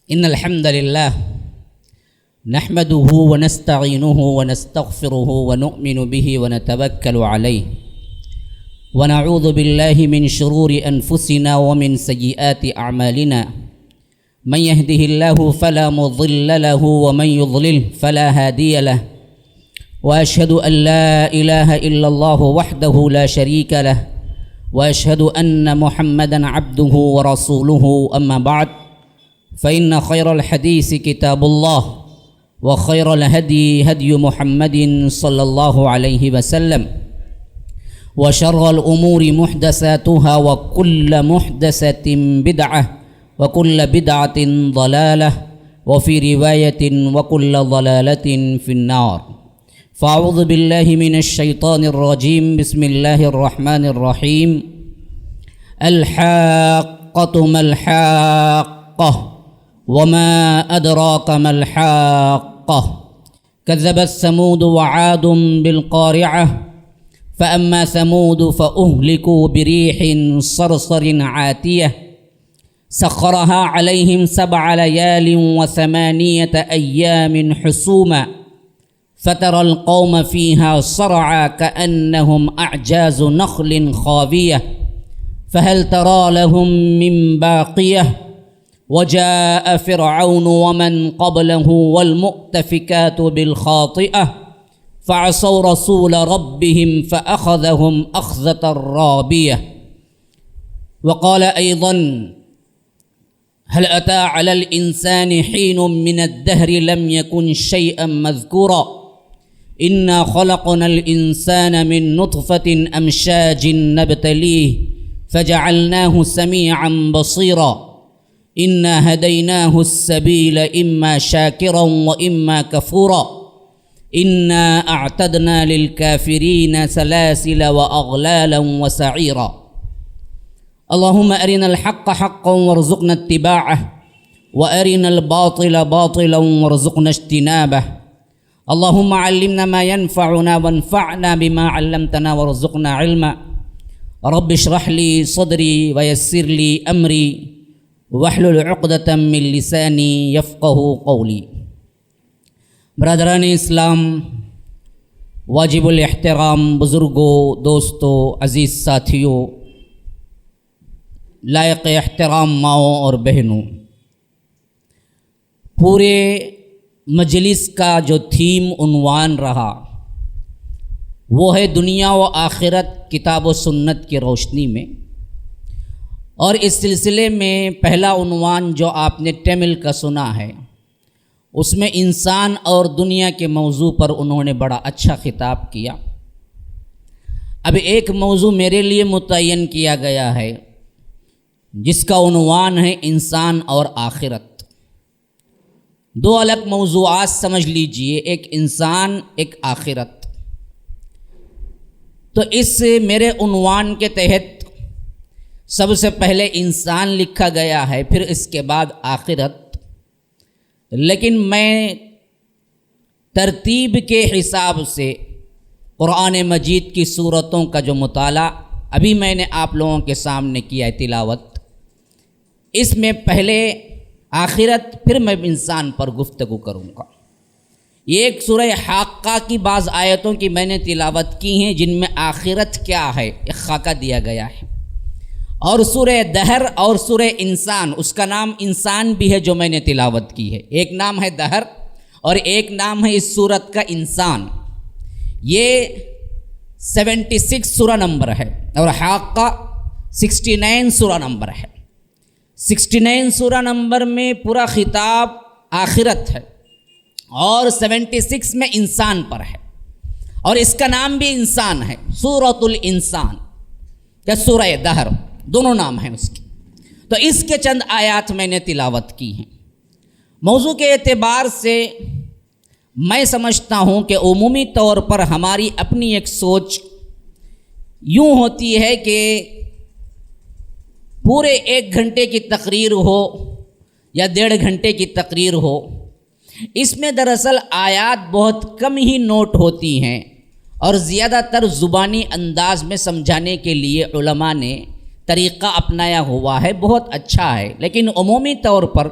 إن الحمد لله نحمده ونستعينه ونستغفره ونؤمن به ونتوكل عليه ونعوذ بالله من شرور أنفسنا ومن سيئات أعمالنا من يهده الله فلا مضل له ومن يضلل فلا هادي له وأشهد أن لا إله إلا الله وحده لا شريك له وأشهد أن محمدًا عبده ورسوله أما بعد فإن خير الحديث كتاب الله وخير الهدي هدي محمد صلى الله عليه وسلم وشر الأمور محدثاتها وكل محدثة بدعة وكل بدعة ضلالة وفي رواية وكل ضلالة في النار فأعوذ بالله من الشيطان الرجيم بسم الله الرحمن الرحيم الحاقة ما الحاقة وما أدراك ما الحاقة كذبت ثمود وعاد بالقارعة فأما ثمود فأهلكوا بريح صرصر عاتية سخرها عليهم 7 ليال و8 أيام حسوما فترى القوم فيها صرعا كأنهم أعجاز نخل خاوية فهل ترى لهم من باقية وجاء فرعون ومن قبله والمؤتفكات بالخاطئة فعصوا رسول ربهم فأخذهم أخذة رابية وقال أيضا هل أتى على الإنسان حين من الدهر لم يكن شيئا مذكورا إنا خلقنا الإنسان من نطفة أمشاج نبتليه فجعلناه سميعا بصيرا إنا هديناه السبيل إما شاكرا وإما كفورا إنا أعتدنا للكافرين سلاسل وأغلالا وسعيرا اللهم أرنا الحق حقا وارزقنا اتباعه وأرنا الباطل باطلا وارزقنا اجتنابه اللهم علمنا ما ينفعنا وانفعنا بما علمتنا وارزقنا علما رب اشرح لي صدري ويسر لي أمري واحلل عقدة من لساني يفقه قولي برادران اسلام، واجب الاحترام بزرگوں، دوستوں، عزیز ساتھیوں، لائق احترام ماؤں اور بہنوں، پورے مجلس کا جو تھیم عنوان رہا وہ ہے دنیا و آخرت کتاب و سنت کی روشنی میں، اور اس سلسلے میں پہلا عنوان جو آپ نے ٹیمل کا سنا ہے اس میں انسان اور دنیا کے موضوع پر انہوں نے بڑا اچھا خطاب کیا۔ اب ایک موضوع میرے لیے متعین کیا گیا ہے جس کا عنوان ہے انسان اور آخرت۔ 2 الگ موضوعات سمجھ لیجئے، ایک انسان، ایک آخرت۔ تو اس میرے عنوان کے تحت سب سے پہلے انسان لکھا گیا ہے، پھر اس کے بعد آخرت، لیکن میں ترتیب کے حساب سے قرآن مجید کی سورتوں کا جو مطالعہ ابھی میں نے آپ لوگوں کے سامنے کیا ہے تلاوت، اس میں پہلے آخرت پھر میں انسان پر گفتگو کروں گا۔ یہ ایک سورہ حاقہ کی بعض آیتوں کی میں نے تلاوت کی ہیں جن میں آخرت کیا ہے ایک خاکہ دیا گیا ہے، اور سورہ دہر اور سورہ انسان، اس کا نام انسان بھی ہے جو میں نے تلاوت کی ہے، ایک نام ہے دہر اور ایک نام ہے اس سورت کا انسان۔ یہ 76 سورہ نمبر ہے اور حاقہ 69 سورہ نمبر ہے۔ 69 سورہ نمبر میں پورا خطاب آخرت ہے اور 76 میں انسان پر ہے، اور اس کا نام بھی انسان ہے، سورۃ الانسان یا سورہ دہر، دونوں نام ہیں اس کے۔ تو اس کے چند آیات میں نے تلاوت کی ہیں۔ موضوع کے اعتبار سے میں سمجھتا ہوں کہ عمومی طور پر ہماری اپنی ایک سوچ یوں ہوتی ہے کہ پورے 1 گھنٹے کی تقریر ہو یا 1.5 گھنٹے کی تقریر ہو، اس میں دراصل آیات بہت کم ہی نوٹ ہوتی ہیں اور زیادہ تر زبانی انداز میں سمجھانے کے لیے علماء نے طریقہ اپنایا ہوا ہے، بہت اچھا ہے، لیکن عمومی طور پر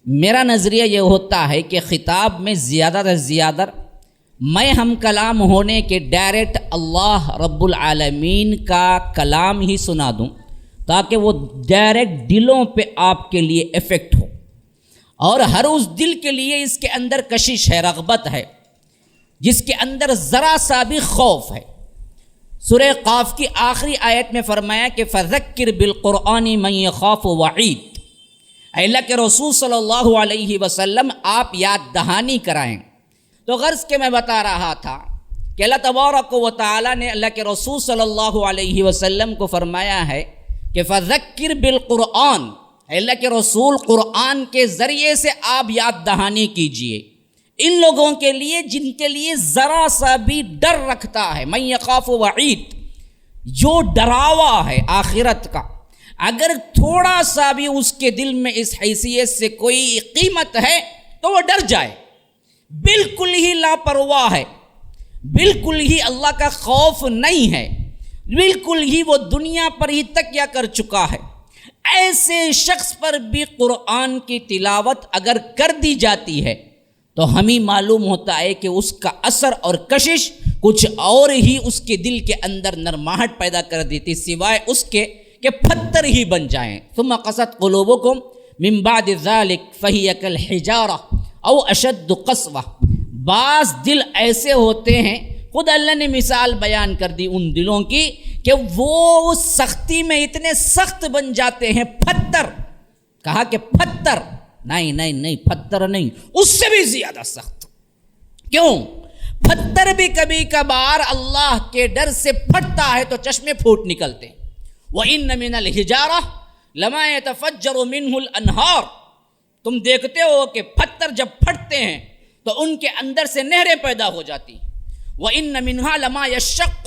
میرا نظریہ یہ ہوتا ہے کہ خطاب میں زیادہ سے زیادہ میں ہم کلام ہونے کے ڈائریکٹ اللہ رب العالمین کا کلام ہی سنا دوں تاکہ وہ ڈائریکٹ دلوں پہ آپ کے لیے افیکٹ ہو، اور ہر اس دل کے لیے اس کے اندر کشش ہے، رغبت ہے، جس کے اندر ذرا سا بھی خوف ہے۔ سورہ قاف کی آخری آیت میں فرمایا کہ فذکر بالقرآن من یخاف وعید، اے اللہ کے رسول صلی اللہ علیہ وسلم آپ یاد دہانی کرائیں۔ تو غرض کہ میں بتا رہا تھا کہ اللہ تبارک و تعالیٰ نے اللہ کے رسول صلی اللہ علیہ وسلم کو فرمایا ہے کہ فذکر بالقرآن، اے اللہ کے رسول قرآن کے ذریعے سے آپ یاد دہانی کیجئے ان لوگوں کے لیے جن کے لیے ذرا سا بھی ڈر رکھتا ہے، من یخاف وعید، جو ڈراوا ہے آخرت کا، اگر تھوڑا سا بھی اس کے دل میں اس حیثیت سے کوئی قیمت ہے تو وہ ڈر جائے، بالکل ہی لاپرواہ ہے، بالکل ہی اللہ کا خوف نہیں ہے، بالکل ہی وہ دنیا پر ہی تکیہ کر چکا ہے، ایسے شخص پر بھی قرآن کی تلاوت اگر کر دی جاتی ہے تو ہمیں معلوم ہوتا ہے کہ اس کا اثر اور کشش کچھ اور ہی اس کے دل کے اندر نرماہٹ پیدا کر دیتی، سوائے اس کے کہ پتھر ہی بن جائیں۔ ثم قست قلوبکم من بعد ذلک فہی کالحجارہ او اشد قسوہ، بعض دل ایسے ہوتے ہیں، خود اللہ نے مثال بیان کر دی ان دلوں کی کہ وہ سختی میں اتنے سخت بن جاتے ہیں، پتھر، کہا کہ پتھر، نہیں پتھر نہیں، اس سے بھی زیادہ سخت۔ کیوں؟ پتھر بھی کبھی کبھار اللہ کے ڈر سے پھٹتا ہے تو چشمے پھوٹ نکلتے ہیں۔ وَإِنَّ مِنَ الْحِجَارَةِ لَمَا يَتَفَجَّرُ مِنْهُ الْأَنْهَارُ، تم دیکھتے ہو کہ پتھر جب پھٹتے ہیں تو ان کے اندر سے نہریں پیدا ہو جاتی ہیں۔ وَإِنَّ مِنْهَا لَمَا يَشَّقَّ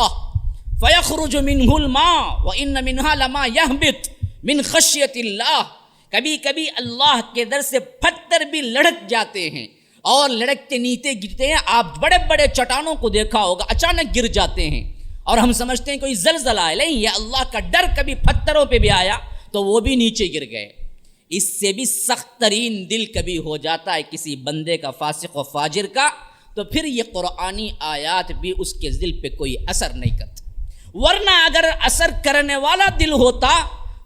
فَيَخْرُجُ مِنْهُ الْمَاءُ وَإِنَّ مِنْهَا لَمَا يَهْبِطُ مِنْ خَشْيَةِ اللَّهِ، کبھی کبھی اللہ کے در سے پتھر بھی لڑک جاتے ہیں اور لڑکتے نیچے گرتے ہیں۔ آپ بڑے بڑے چٹانوں کو دیکھا ہوگا، اچانک گر جاتے ہیں اور ہم سمجھتے ہیں کوئی زلزلہ ہے، نہیں، یہ اللہ کا ڈر کبھی پتھروں پہ بھی آیا تو وہ بھی نیچے گر گئے۔ اس سے بھی سخت ترین دل کبھی ہو جاتا ہے کسی بندے کا، فاسق و فاجر کا، تو پھر یہ قرآنی آیات بھی اس کے دل پہ کوئی اثر نہیں کرتا۔ ورنہ اگر اثر کرنے والا دل ہوتا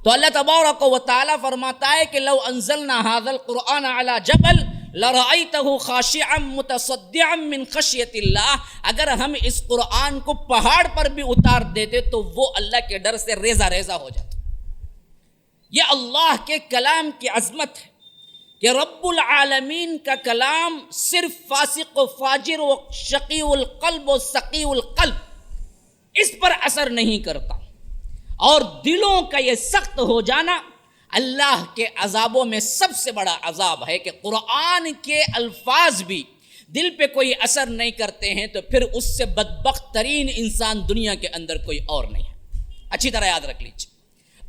تو اللہ تبارک و تعالیٰ فرماتا ہے کہ لو انزلنا هذا القرآن على جبل لرأيته خاشعا متصدعا من خشیۃ اللہ، اگر ہم اس قرآن کو پہاڑ پر بھی اتار دیتے تو وہ اللہ کے ڈر سے ریزہ ریزہ ہو جاتا۔ یہ اللہ کے کلام کی عظمت ہے کہ رب العالمین کا کلام صرف فاسق و فاجر و شقی القلب و سقی القلب اس پر اثر نہیں کرتا، اور دلوں کا یہ سخت ہو جانا اللہ کے عذابوں میں سب سے بڑا عذاب ہے کہ قرآن کے الفاظ بھی دل پہ کوئی اثر نہیں کرتے ہیں تو پھر اس سے بدبخت ترین انسان دنیا کے اندر کوئی اور نہیں ہے۔ اچھی طرح یاد رکھ لیجیے۔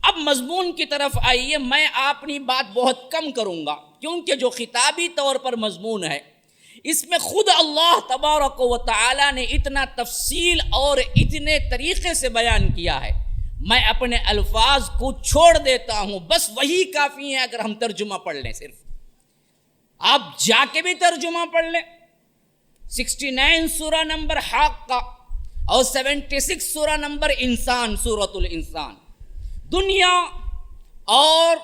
اب مضمون کی طرف آئیے، میں اپنی بات بہت کم کروں گا کیونکہ جو خطابی طور پر مضمون ہے اس میں خود اللہ تبارک و تعالی نے اتنا تفصیل اور اتنے طریقے سے بیان کیا ہے، میں اپنے الفاظ کو چھوڑ دیتا ہوں، بس وہی کافی ہے۔ اگر ہم ترجمہ پڑھ لیں، صرف آپ جا کے بھی ترجمہ پڑھ لیں، 69 سورہ نمبر حاقہ اور 76 سورہ نمبر انسان، سورۃ الانسان، دنیا اور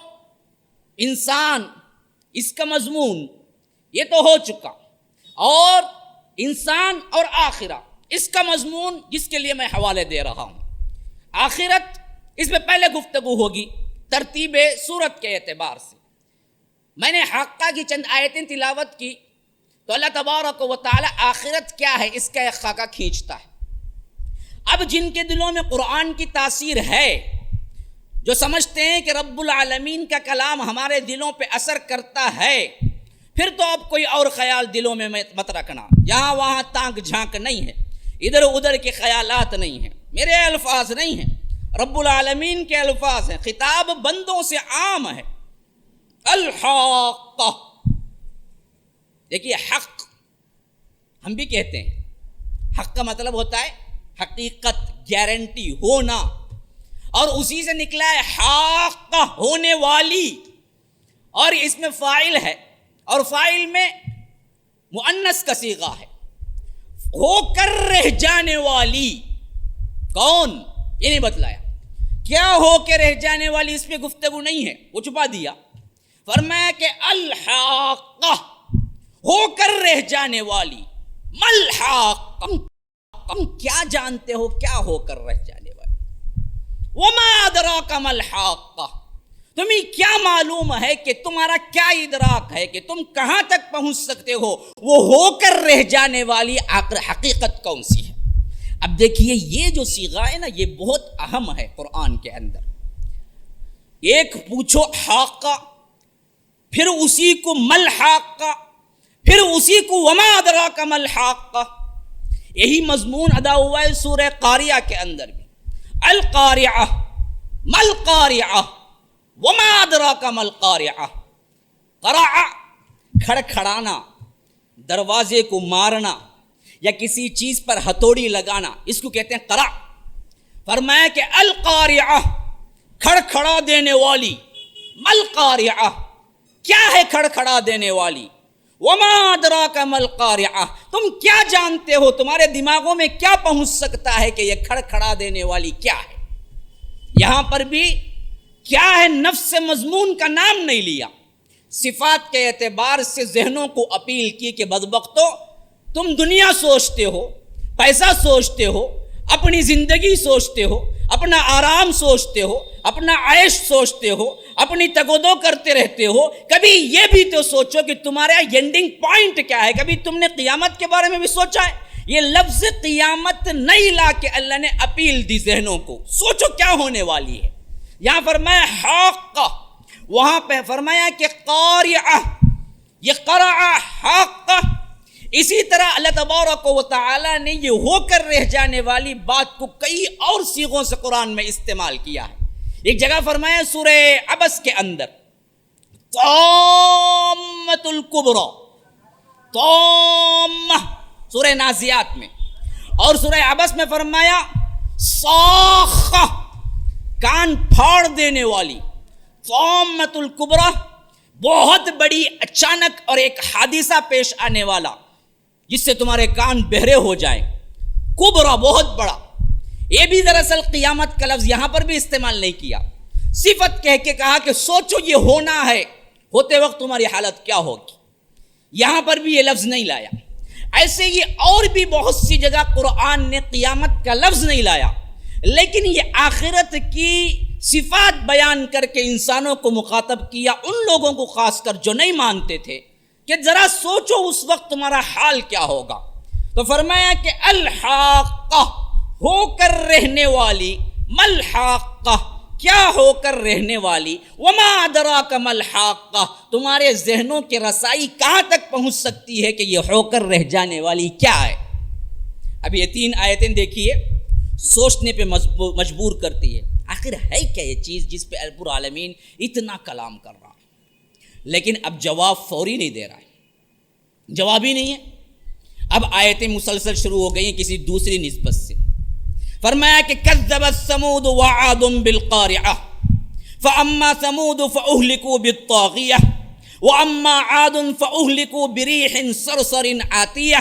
انسان اس کا مضمون یہ تو ہو چکا، اور انسان اور آخرہ اس کا مضمون جس کے لیے میں حوالے دے رہا ہوں۔ آخرت اس میں پہلے گفتگو ہوگی ترتیب سورت کے اعتبار سے۔ میں نے حقہ کی چند آیتیں تلاوت کی تو اللہ تبارک و تعالی آخرت کیا ہے اس کا ایک خاکہ کھینچتا ہے۔ اب جن کے دلوں میں قرآن کی تاثیر ہے، جو سمجھتے ہیں کہ رب العالمین کا کلام ہمارے دلوں پہ اثر کرتا ہے، پھر تو اب کوئی اور خیال دلوں میں مت رکھنا، یہاں وہاں تانک جھانک نہیں ہے، ادھر ادھر کے خیالات نہیں ہیں، میرے الفاظ نہیں ہیں، رب العالمین کے الفاظ ہیں، خطاب بندوں سے عام ہے۔ الحاقہ، دیکھیے حق ہم بھی کہتے ہیں، حق کا مطلب ہوتا ہے حقیقت، گارنٹی، ہونا، اور اسی سے نکلا ہے حاقہ، ہونے والی، اور اس میں فاعل ہے اور فاعل میں مؤنث کا صیغہ ہے. ہو کر رہ جانے والی کون، یہ نہیں بتلایا. کیا ہو کے رہ جانے والی، اس پہ گفتگو نہیں ہے، وہ چھپا دیا. فرمایا کہ الحاقہ، ہو کر رہ جانے والی. ملحاق، تم کیا جانتے ہو کیا ہو کر رہ جانے والی. وما ادراک ملحاقہ، تمہیں کیا معلوم ہے کہ تمہارا کیا ادراک ہے کہ تم کہاں تک پہنچ سکتے ہو وہ ہو کر رہ جانے والی حقیقت کون سی ہے. اب دیکھیے یہ جو صیغہ ہے نا یہ بہت اہم ہے قرآن کے اندر. ایک پوچھو حاقہ، پھر اسی کو ملحاقہ، پھر اسی کو وما ادراک ملحاقہ. یہی مضمون ادا ہوا ہے سورہ قاریہ کے اندر بھی. القاریہ ملقاریہ وما ادراک ملقاریہ. قرع کھڑکھڑانا، دروازے کو مارنا یا کسی چیز پر ہتھوڑی لگانا، اس کو کہتے ہیں قرع. فرمایا کہ القاریہ کھڑکھڑا دینے والی. ملقاریہ کیا ہے کھڑکھڑا دینے والی. وما ادراک ملقاریہ تم کیا جانتے ہو، تمہارے دماغوں میں کیا پہنچ سکتا ہے کہ یہ کھڑکھڑا دینے والی کیا ہے. یہاں پر بھی کیا ہے نفس مضمون کا نام نہیں لیا، صفات کے اعتبار سے ذہنوں کو اپیل کی کہ بدبختو تم دنیا سوچتے ہو، پیسہ سوچتے ہو، اپنی زندگی سوچتے ہو، اپنا آرام سوچتے ہو، اپنا عیش سوچتے ہو، اپنی تگودو کرتے رہتے ہو. کبھی یہ بھی تو سوچو کہ تمہارا اینڈنگ پوائنٹ کیا ہے. کبھی تم نے قیامت کے بارے میں بھی سوچا ہے. یہ لفظ قیامت نہیں لا کے اللہ نے اپیل دی ذہنوں کو، سوچو کیا ہونے والی ہے. یہاں فرمایا حاقہ، وہاں پہ فرمایا کہ قاریہ، یہ قرع حاقہ. اسی طرح اللہ تبارک و تعالی نے یہ ہو کر رہ جانے والی بات کو کئی اور صیغوں سے قرآن میں استعمال کیا ہے. ایک جگہ فرمایا سورہ عبس کے اندر طامۃ الکبریٰ، طامہ سورہ نازیات میں، اور سورہ عبس میں فرمایا صاخہ کان پھاڑ دینے والی. طامۃ الکبریٰ بہت بڑی اچانک اور ایک حادثہ پیش آنے والا جس سے تمہارے کان بہرے ہو جائیں. کبریٰ بہت بڑا. یہ بھی دراصل قیامت کا لفظ یہاں پر بھی استعمال نہیں کیا، صفت کہہ کے کہا کہ سوچو یہ ہونا ہے، ہوتے وقت تمہاری حالت کیا ہوگی. یہاں پر بھی یہ لفظ نہیں لایا. ایسے ہی اور بھی بہت سی جگہ قرآن نے قیامت کا لفظ نہیں لایا، لیکن یہ آخرت کی صفات بیان کر کے انسانوں کو مخاطب کیا، ان لوگوں کو خاص کر جو نہیں مانتے تھے کہ ذرا سوچو اس وقت تمہارا حال کیا ہوگا. تو فرمایا کہ الحاقہ ہو کر رہنے والی. ملحاقہ کیا ہو کر رہنے والی. وما ادراک ملحاقہ تمہارے ذہنوں کی رسائی کہاں تک پہنچ سکتی ہے کہ یہ ہو کر رہ جانے والی کیا ہے. اب یہ 3 آیتیں دیکھیے سوچنے پہ مجبور کرتی ہے. آخر ہے کیا یہ چیز جس پہ رب العالمین اتنا کلام کر رہا ہے، لیکن اب جواب فوری نہیں دے رہا ہے، جواب ہی نہیں ہے. اب آیتیں مسلسل شروع ہو گئی ہیں کسی دوسری نسبت سے. فرمایا کہ کذبت ثمود وعاد بالقارعہ فاما ثمود فاہلکوا بالطاغیہ واما عاد فاہلکوا بریح صرصر عاتیہ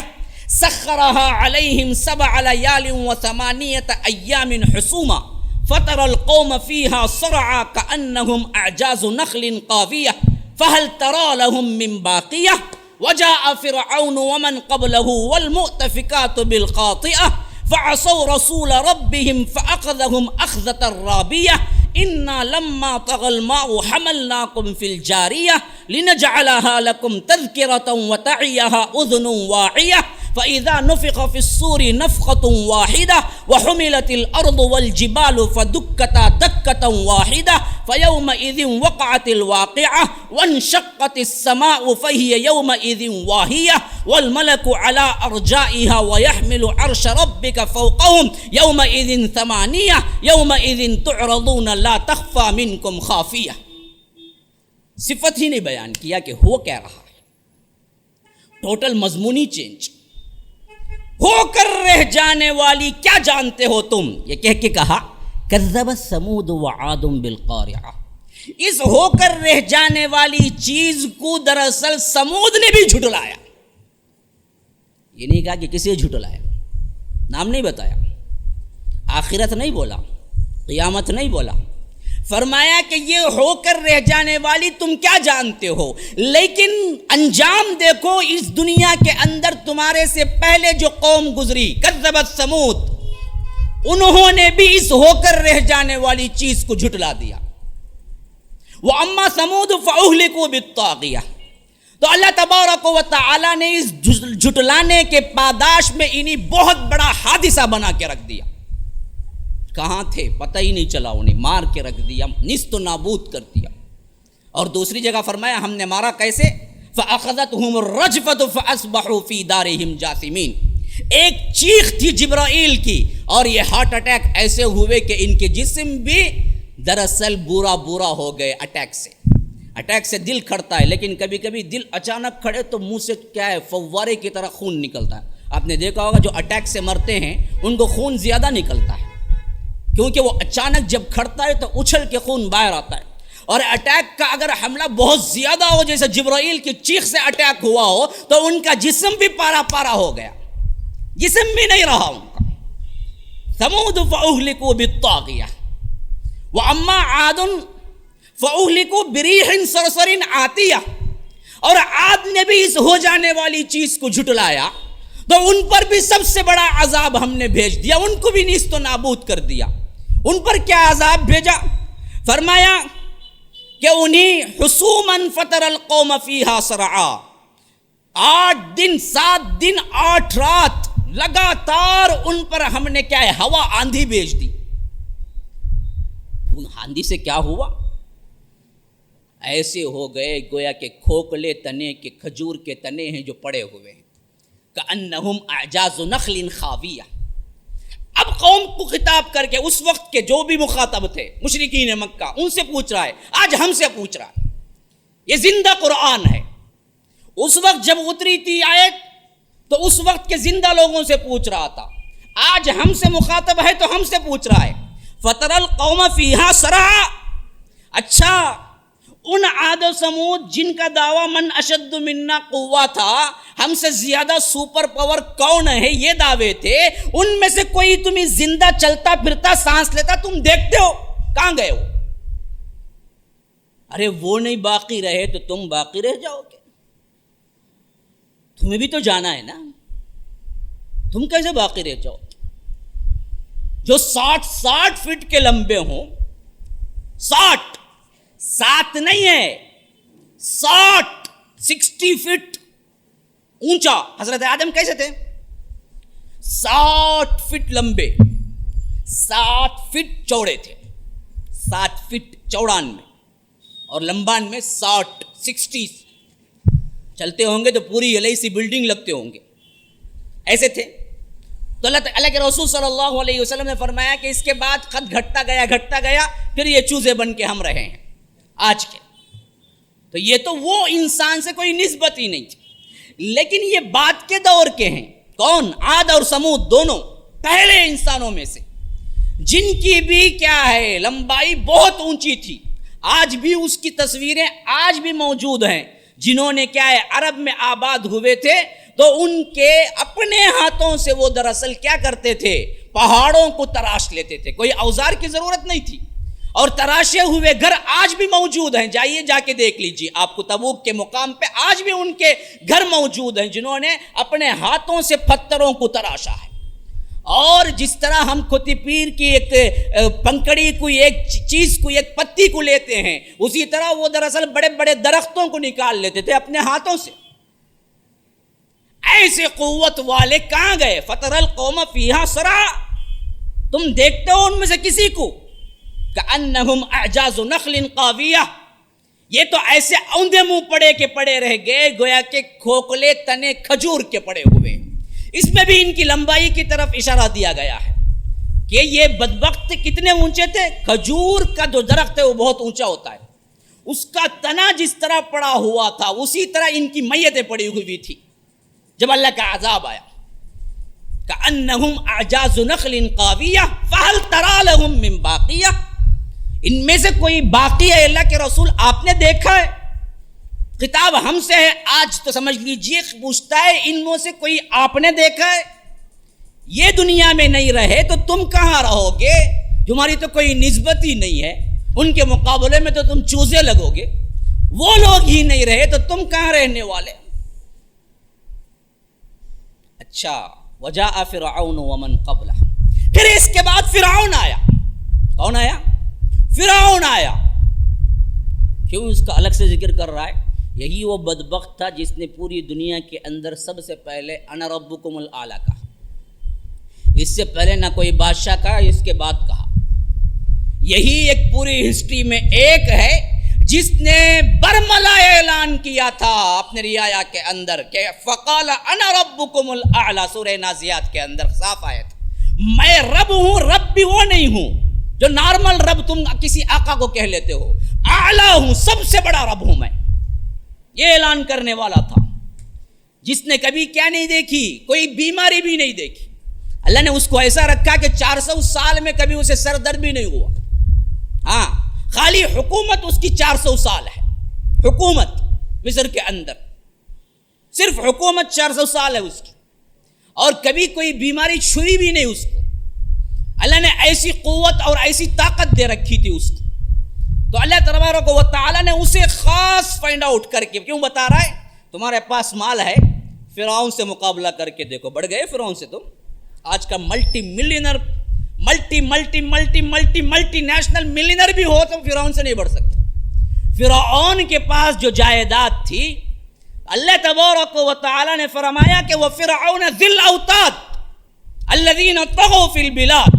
سخرها عليهم 7 ليال و8 أيام حسوما فترى القوم فيها صرعا كأنهم أعجاز نخل قاوية فهل ترى لهم من باقية وجاء فرعون ومن قبله والمؤتفكات بالخاطئة فعصوا رسول ربهم فأخذهم أخذة رابية إنا لما طغى الماء حملناكم في الجارية لنجعلها لكم تذكرة وتعيها أذن واعية فإذا نفخ في الصور نفخة واحدة وحملت الأرض والجبال فدكتا دكة واحدة فيومئذ وقعت الواقعة وانشقت السماء فهي يومئذ واهية والملك على أرجائها ويحمل عرش ربك فوقهم يومئذ 8 يومئذ تعرضون لا تخفى منكم خافية. صفت ہی نہیں بیان کیا کہ ہو کیا رہا ہے، ٹوٹل مضمونی چینج. ہو کر رہ جانے والی کیا جانتے ہو تم، یہ کہہ کے کہا کذبت ثمود وعاد بالقارعہ. اس ہو کر رہ جانے والی چیز کو دراصل سمود نے بھی جھٹلایا. یہ نہیں کہا کہ کسی نے جھٹلایا، نام نہیں بتایا، آخرت نہیں بولا، قیامت نہیں بولا، فرمایا کہ یہ ہو کر رہ جانے والی تم کیا جانتے ہو، لیکن انجام دیکھو اس دنیا کے اندر تمہارے سے پہلے جو قوم گزری، کذبت سمود، انہوں نے بھی اس ہو کر رہ جانے والی چیز کو جھٹلا دیا. وَأَمَّا ثَمُودُ فَأُهْلِكُوا بِالطَّاغِيَةِ، تو اللہ تبارک و تعالی نے اس جھٹلانے کے پاداش میں انہیں بہت بڑا حادثہ بنا کے رکھ دیا. کہاں تھے پتہ ہی نہیں چلا، انہیں مار کے رکھ دیا، نیست و نابود کر دیا. اور دوسری جگہ فرمایا ہم نے مارا کیسے، فَأَخَذَتْهُمُ الرَّجْفَةُ فَأَصْبَحُوا فِي دَارِهِمْ جَاثِمِينَ. ایک چیخ تھی جبرائیل کی، اور یہ ہارٹ اٹیک ایسے ہوئے کہ ان کے جسم بھی دراصل برا ہو گئے. اٹیک سے دل کھڑتا ہے، لیکن کبھی کبھی دل اچانک کھڑے تو منہ سے کیا ہے، فوارے کی طرح خون نکلتا ہے. آپ نے دیکھا ہوگا جو اٹیک سے مرتے ہیں ان کو خون زیادہ نکلتا ہے، کیونکہ وہ اچانک جب کھڑتا ہے تو اچھل کے خون باہر آتا ہے. اور اٹیک کا اگر حملہ بہت زیادہ ہو، جیسے جبرائیل کی چیخ سے اٹیک ہوا ہو، تو ان کا جسم بھی پارا ہو گیا، جسم بھی نہیں رہا ان کا. ثمود فأهلكوا بالطاغیہ. وَأَمَّا عَادٌ فَأُهْلِكُوا بِرِيحٍ صَرْصَرٍ عَاتِيَةٍ. اور عاد نے بھی اس ہو جانے والی چیز کو جھٹلایا تو ان پر بھی سب سے بڑا عذاب ہم نے بھیج دیا، ان کو بھی نیست و نابود کر دیا. ان پر کیا عذاب بھیجا، فرمایا کہ انہیں حسوماً فَتَرَ الْقَوْمَ فِيهَا سَرْعَا. 8 دن 7 دن 8 رات لگاتار ان پر ہم نے کیا ہے، ہوا آندھی بھیج دی. ان آندھی سے کیا ہوا، ایسے ہو گئے گویا کہ کھوکھلے تنے کے کھجور کے تنے ہیں جو پڑے ہوئے ہیں، کأنہم اعجاز نخل خاویہ. اب قوم کو خطاب کر کے اس وقت کے جو بھی مخاطب تھے مشرکین مکہ، ان سے پوچھ رہا ہے، آج ہم سے پوچھ رہا ہے. یہ زندہ قرآن ہے. اس وقت جب اتری تھی آیت تو اس وقت کے زندہ لوگوں سے پوچھ رہا تھا، آج ہم سے مخاطب ہے تو ہم سے پوچھ رہا ہے. فَتَرَ الْقَوْمَ فِيهَا سَرْعَا. اچھا ان عاد و سمود جن کا دعویٰ من اشد منا قوہ تھا، ہم سے زیادہ سپر پاور کون ہے، یہ دعوے تھے، ان میں سے کوئی تمہیں زندہ چلتا پھرتا سانس لیتا تم دیکھتے ہو، کہاں گئے ہو؟ ارے وہ نہیں باقی رہے تو تم باقی رہ جاؤ گے، تمہیں بھی تو جانا ہے نا، تم کیسے باقی رہ جاؤ؟ جو 60 فٹ کے لمبے ہوں، 7 نہیں ہے، 60 فٹ اونچا. حضرت آدم کیسے تھے؟ 60 فٹ لمبے، 7 فٹ چوڑے تھے، 7 فٹ چوڑان میں اور لمبان میں 60 چلتے ہوں گے تو پوری LIC بلڈنگ لگتے ہوں گے، ایسے تھے. تو اللہ کے رسول صلی اللہ علیہ وسلم نے فرمایا کہ اس کے بعد خط گھٹتا گیا، پھر یہ چوزے بن کے ہم رہے ہیں آج کے. تو یہ تو وہ انسان سے کوئی نسبت ہی نہیں تھی، لیکن یہ بعد کے دور کے ہیں. کون؟ عاد اور سمود، دونوں پہلے انسانوں میں سے، جن کی بھی کیا ہے لمبائی بہت اونچی تھی. آج بھی اس کی تصویریں آج بھی موجود ہیں. جنہوں نے کیا ہے عرب میں آباد ہوئے تھے تو ان کے اپنے ہاتھوں سے وہ دراصل کیا کرتے تھے، پہاڑوں کو تراش لیتے تھے. کوئی اوزار کی ضرورت نہیں تھی، اور تراشے ہوئے گھر آج بھی موجود ہیں. جائیے جا کے دیکھ لیجیے، آپ کو تبوک کے مقام پہ آج بھی ان کے گھر موجود ہیں جنہوں نے اپنے ہاتھوں سے پتھروں کو تراشا ہے. اور جس طرح ہم کھوتی پیر کی ایک پنکڑی کو، ایک چیز کو، ایک پتی کو لیتے ہیں، اسی طرح وہ دراصل بڑے بڑے درختوں کو نکال لیتے تھے اپنے ہاتھوں سے. ایسے قوت والے کہاں گئے؟ فَتَرَ الْقَوْمَ فِيهَا سَرْعَا. تم دیکھتے ہو ان میں سے کسی کو، كَأَنَّهُمْ أَعْجَازُ نَخْلٍ قَاوِيَةٍ. یہ تو ایسے اوندے منہ پڑے کے پڑے رہ گئے گویا کہ کھوکھلے تنے کھجور کے پڑے ہوئے. اس میں بھی ان کی لمبائی کی طرف اشارہ دیا گیا ہے کہ یہ بدبخت کتنے اونچے تھے. کھجور کا جو درخت ہے وہ بہت اونچا ہوتا ہے، اس کا تنا جس طرح پڑا ہوا تھا اسی طرح ان کی میتیں پڑی ہوئی تھی. جب اللہ کا عذاب آیا، كَأَنَّهُمْ أَعْجَازُ نَخْلٍ قَاوِيَةٍ فَهَلْ تَرَىٰ لَهُم مِّن بَاقِيَةٍ. ان میں سے کوئی باقی ہے اللہ کے رسول آپ نے دیکھا ہے؟ خطاب ہم سے ہے آج تو سمجھ لیجئے پوچھتا ہے ان میں سے کوئی آپ نے دیکھا ہے؟ یہ دنیا میں نہیں رہے تو تم کہاں رہو گے؟ تمہاری تو کوئی نسبت ہی نہیں ہے، ان کے مقابلے میں تو تم چوزے لگو گے۔ وہ لوگ ہی نہیں رہے تو تم کہاں رہنے والے؟ اچھا، وجاء فرعون ومن قبلہ، پھر اس کے بعد فرعون آیا۔ کون آیا؟ فرعون آیا۔ کیوں اس کا الگ سے ذکر کر رہا ہے؟ یہی وہ بدبخت تھا جس نے پوری دنیا کے اندر سب سے پہلے انا ربکم الاعلی کہا۔ اس سے پہلے نہ کوئی بادشاہ کہا، اس کے بعد کہا۔ یہی ایک پوری ہسٹری میں ایک ہے جس نے برملا اعلان کیا تھا اپنے رعایا کے اندر کہ فقال انا ربکم الاعلی، سورہ نازیات کے اندر صاف آیت، میں رب ہوں، رب بھی وہ نہیں ہوں جو نارمل رب تم کسی آقا کو کہہ لیتے ہو، اعلی ہوں، سب سے بڑا رب ہوں میں۔ یہ اعلان کرنے والا تھا جس نے کبھی کیا نہیں دیکھی، کوئی بیماری بھی نہیں دیکھی۔ اللہ نے اس کو ایسا رکھا کہ 400 سال میں کبھی اسے سر درد بھی نہیں ہوا۔ ہاں، خالی حکومت اس کی 400 سال ہے، حکومت مصر کے اندر صرف حکومت 400 سال ہے اس کی، اور کبھی کوئی بیماری چھوئی بھی نہیں اس کو۔ اللہ نے ایسی قوت اور ایسی طاقت دے رکھی تھی اس کو، تو اللہ تبارک و تعالیٰ نے اسے خاص فائنڈ آؤٹ کر کے کیوں بتا رہا ہے؟ تمہارے پاس مال ہے، فرعون سے مقابلہ کر کے دیکھو، بڑھ گئے فرعون سے تم۔ آج کا multi milliner, multi national milliner بھی ہو تو فرعون سے نہیں بڑھ سکتے۔ فرعون کے پاس جو جائیداد تھی، اللہ تبارک و تعالیٰ نے فرمایا کہ وہ فرعون ذی الاوتاد الذین طغوا فی البلاد،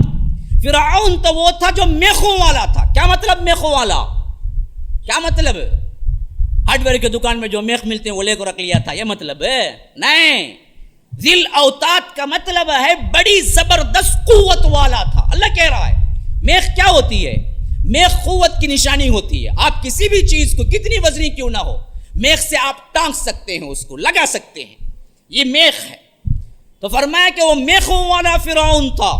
فرعون تو وہ تھا جو میخوں والا تھا۔ کیا مطلب میخوں والا؟ کیا مطلب؟ ہارڈ ویئر کی دکان میں جو میخ ملتے ہیں وہ لے کر رکھ لیا تھا، یہ مطلب ہے؟ نہیں، ذی الاوتاد کا مطلب ہے بڑی زبردست قوت والا تھا۔ اللہ کہہ رہا ہے میخ کیا ہوتی ہے؟ میخ قوت کی نشانی ہوتی ہے۔ آپ کسی بھی چیز کو کتنی وزنی کیوں نہ ہو، میخ سے آپ ٹانک سکتے ہیں، اس کو لگا سکتے ہیں، یہ میخ ہے۔ تو فرمایا کہ وہ میخوں والا فرعون تھا،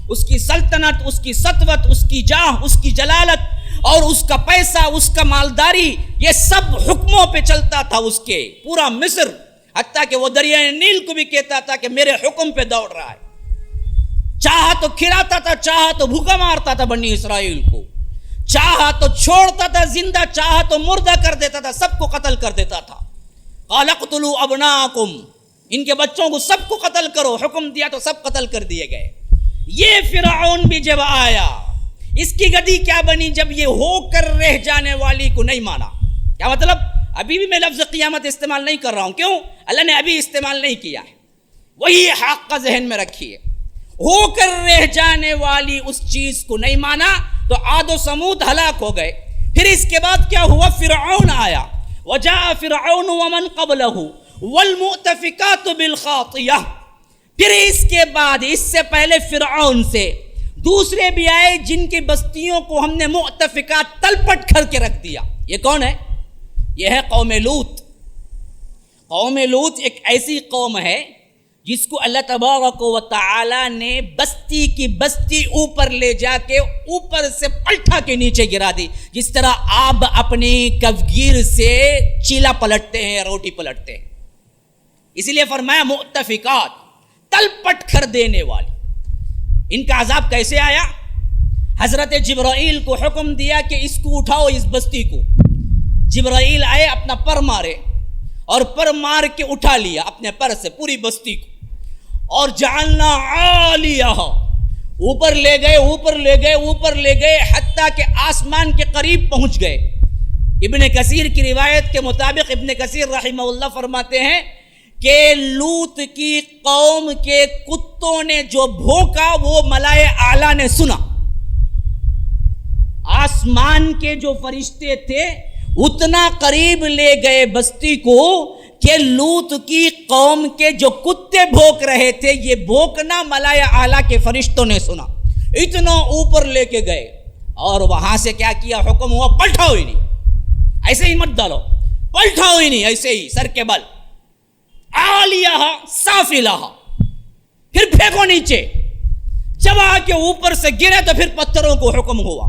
اس کی سلطنت، اس کی سطوت، اس کی جاہ، اس کی جلالت اور اس کا پیسہ، اس کا مالداری، یہ سب حکموں پہ چلتا تھا اس کے، پورا مصر، حتیٰ کہ وہ دریائے نیل کو بھی کہتا تھا کہ میرے حکم پہ دوڑ رہا ہے۔ چاہا تو کھلاتا تھا، چاہا تو بھوکا مارتا تھا بنی اسرائیل کو، چاہا تو چھوڑتا تھا زندہ، چاہا تو مردہ کر دیتا تھا، سب کو قتل کر دیتا تھا۔ قال اقتلوا ابناءکم، ان کے بچوں کو سب کو قتل کرو، حکم دیا تو سب قتل کر دیے گئے۔ یہ فرعون بھی جب آیا، اس کی گدی کیا بنی؟ جب یہ ہو کر رہ جانے والی کو نہیں مانا۔ کیا مطلب؟ ابھی بھی میں لفظ قیامت استعمال نہیں کر رہا ہوں، کیوں؟ اللہ نے ابھی استعمال نہیں کیا ہے، وہی حق کا ذہن میں رکھیے۔ ہو کر رہ جانے والی اس چیز کو نہیں مانا تو عاد و سمود ہلاک ہو گئے۔ پھر اس کے بعد کیا ہوا؟ فرعون آیا، وجاء فرعون ومن قبلہ والمؤتفکات بالخاطیہ۔ پھر اس کے بعد، اس سے پہلے فرعون سے دوسرے بھی آئے جن کی بستیوں کو ہم نے مؤتفکات تلپٹ کر کے رکھ دیا۔ یہ کون ہے؟ یہ ہے قوم لوط۔ قوم لوط ایک ایسی قوم ہے جس کو اللہ تبارک و تعالی نے بستی کی بستی اوپر لے جا کے اوپر سے پلٹا کے نیچے گرا دی، جس طرح آپ اپنی کفگیر سے چیلا پلٹتے ہیں، روٹی پلٹتے ہیں۔ اسی لیے فرمایا مؤتفکات، تلپٹ کر دینے والی۔ ان کا عذاب کیسے آیا؟ حضرت جبرائیل کو حکم دیا کہ اس کو اٹھاؤ، اس بستی کو۔ جبرائیل آئے، اپنا پر مارے اور پر مار کے اٹھا لیا اپنے پر سے پوری بستی کو، اور جعلنا عالیہ، اوپر لے گئے، اوپر لے گئے، اوپر لے گئے، حتیٰ کہ آسمان کے قریب پہنچ گئے۔ ابن کثیر کی روایت کے مطابق ابن کثیر رحمہ اللہ فرماتے ہیں کہ لوط کی قوم کے کتوں نے جو بھونکا وہ ملائے اعلیٰ نے سنا۔ آسمان کے جو فرشتے تھے اتنا قریب لے گئے بستی کو کہ لوط کی قوم کے جو کتے بھونک رہے تھے، یہ بھونکنا ملائے اعلیٰ کے فرشتوں نے سنا، اتنا اوپر لے کے گئے، اور وہاں سے کیا کیا؟ حکم ہوا پلٹاؤ ہی نہیں، ایسے ہی مت ڈالو، پلٹاؤ ہی نہیں، ایسے ہی سر کے بل، عالیہ سافلہ، پھر پھینکو نیچے۔ جب آ کے اوپر سے گرے تو پھر پتھروں کو حکم ہوا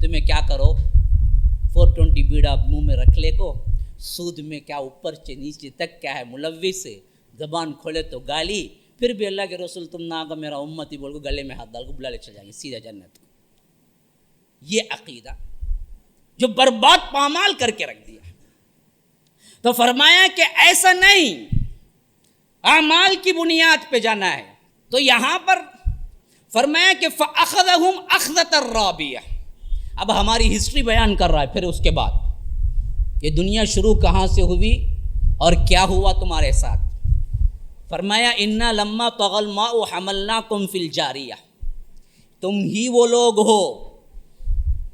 تمہیں کیا کرو 420 بیڑا منہ میں رکھ لے کو, سود میں کیا اوپر سے نیچے تک کیا ہے ملوث ہے, زبان کھولے تو گالی, پھر بھی اللہ کے رسول تم نہ آگا میرا امتی بول کو گلے میں ہاتھ ڈال کو بلا لے چل جائیں گے سیدھا جنت. یہ عقیدہ جو برباد پامال کر کے رکھ دیا. تو فرمایا کہ ایسا نہیں, اعمال کی بنیاد پہ جانا ہے. تو یہاں پر فرمایا کہ فَأَخَذَهُمْ أَخْذَةً رَّابِيَةً. اب ہماری ہسٹری بیان کر رہا ہے. پھر اس کے بعد یہ دنیا شروع کہاں سے ہوئی اور کیا ہوا تمہارے ساتھ. فرمایا اِنَّا لَمَّا طَغَى الْمَاءُ حَمَلْنَاكُمْ فِي الْجَارِيَةِ. تم ہی وہ لوگ ہو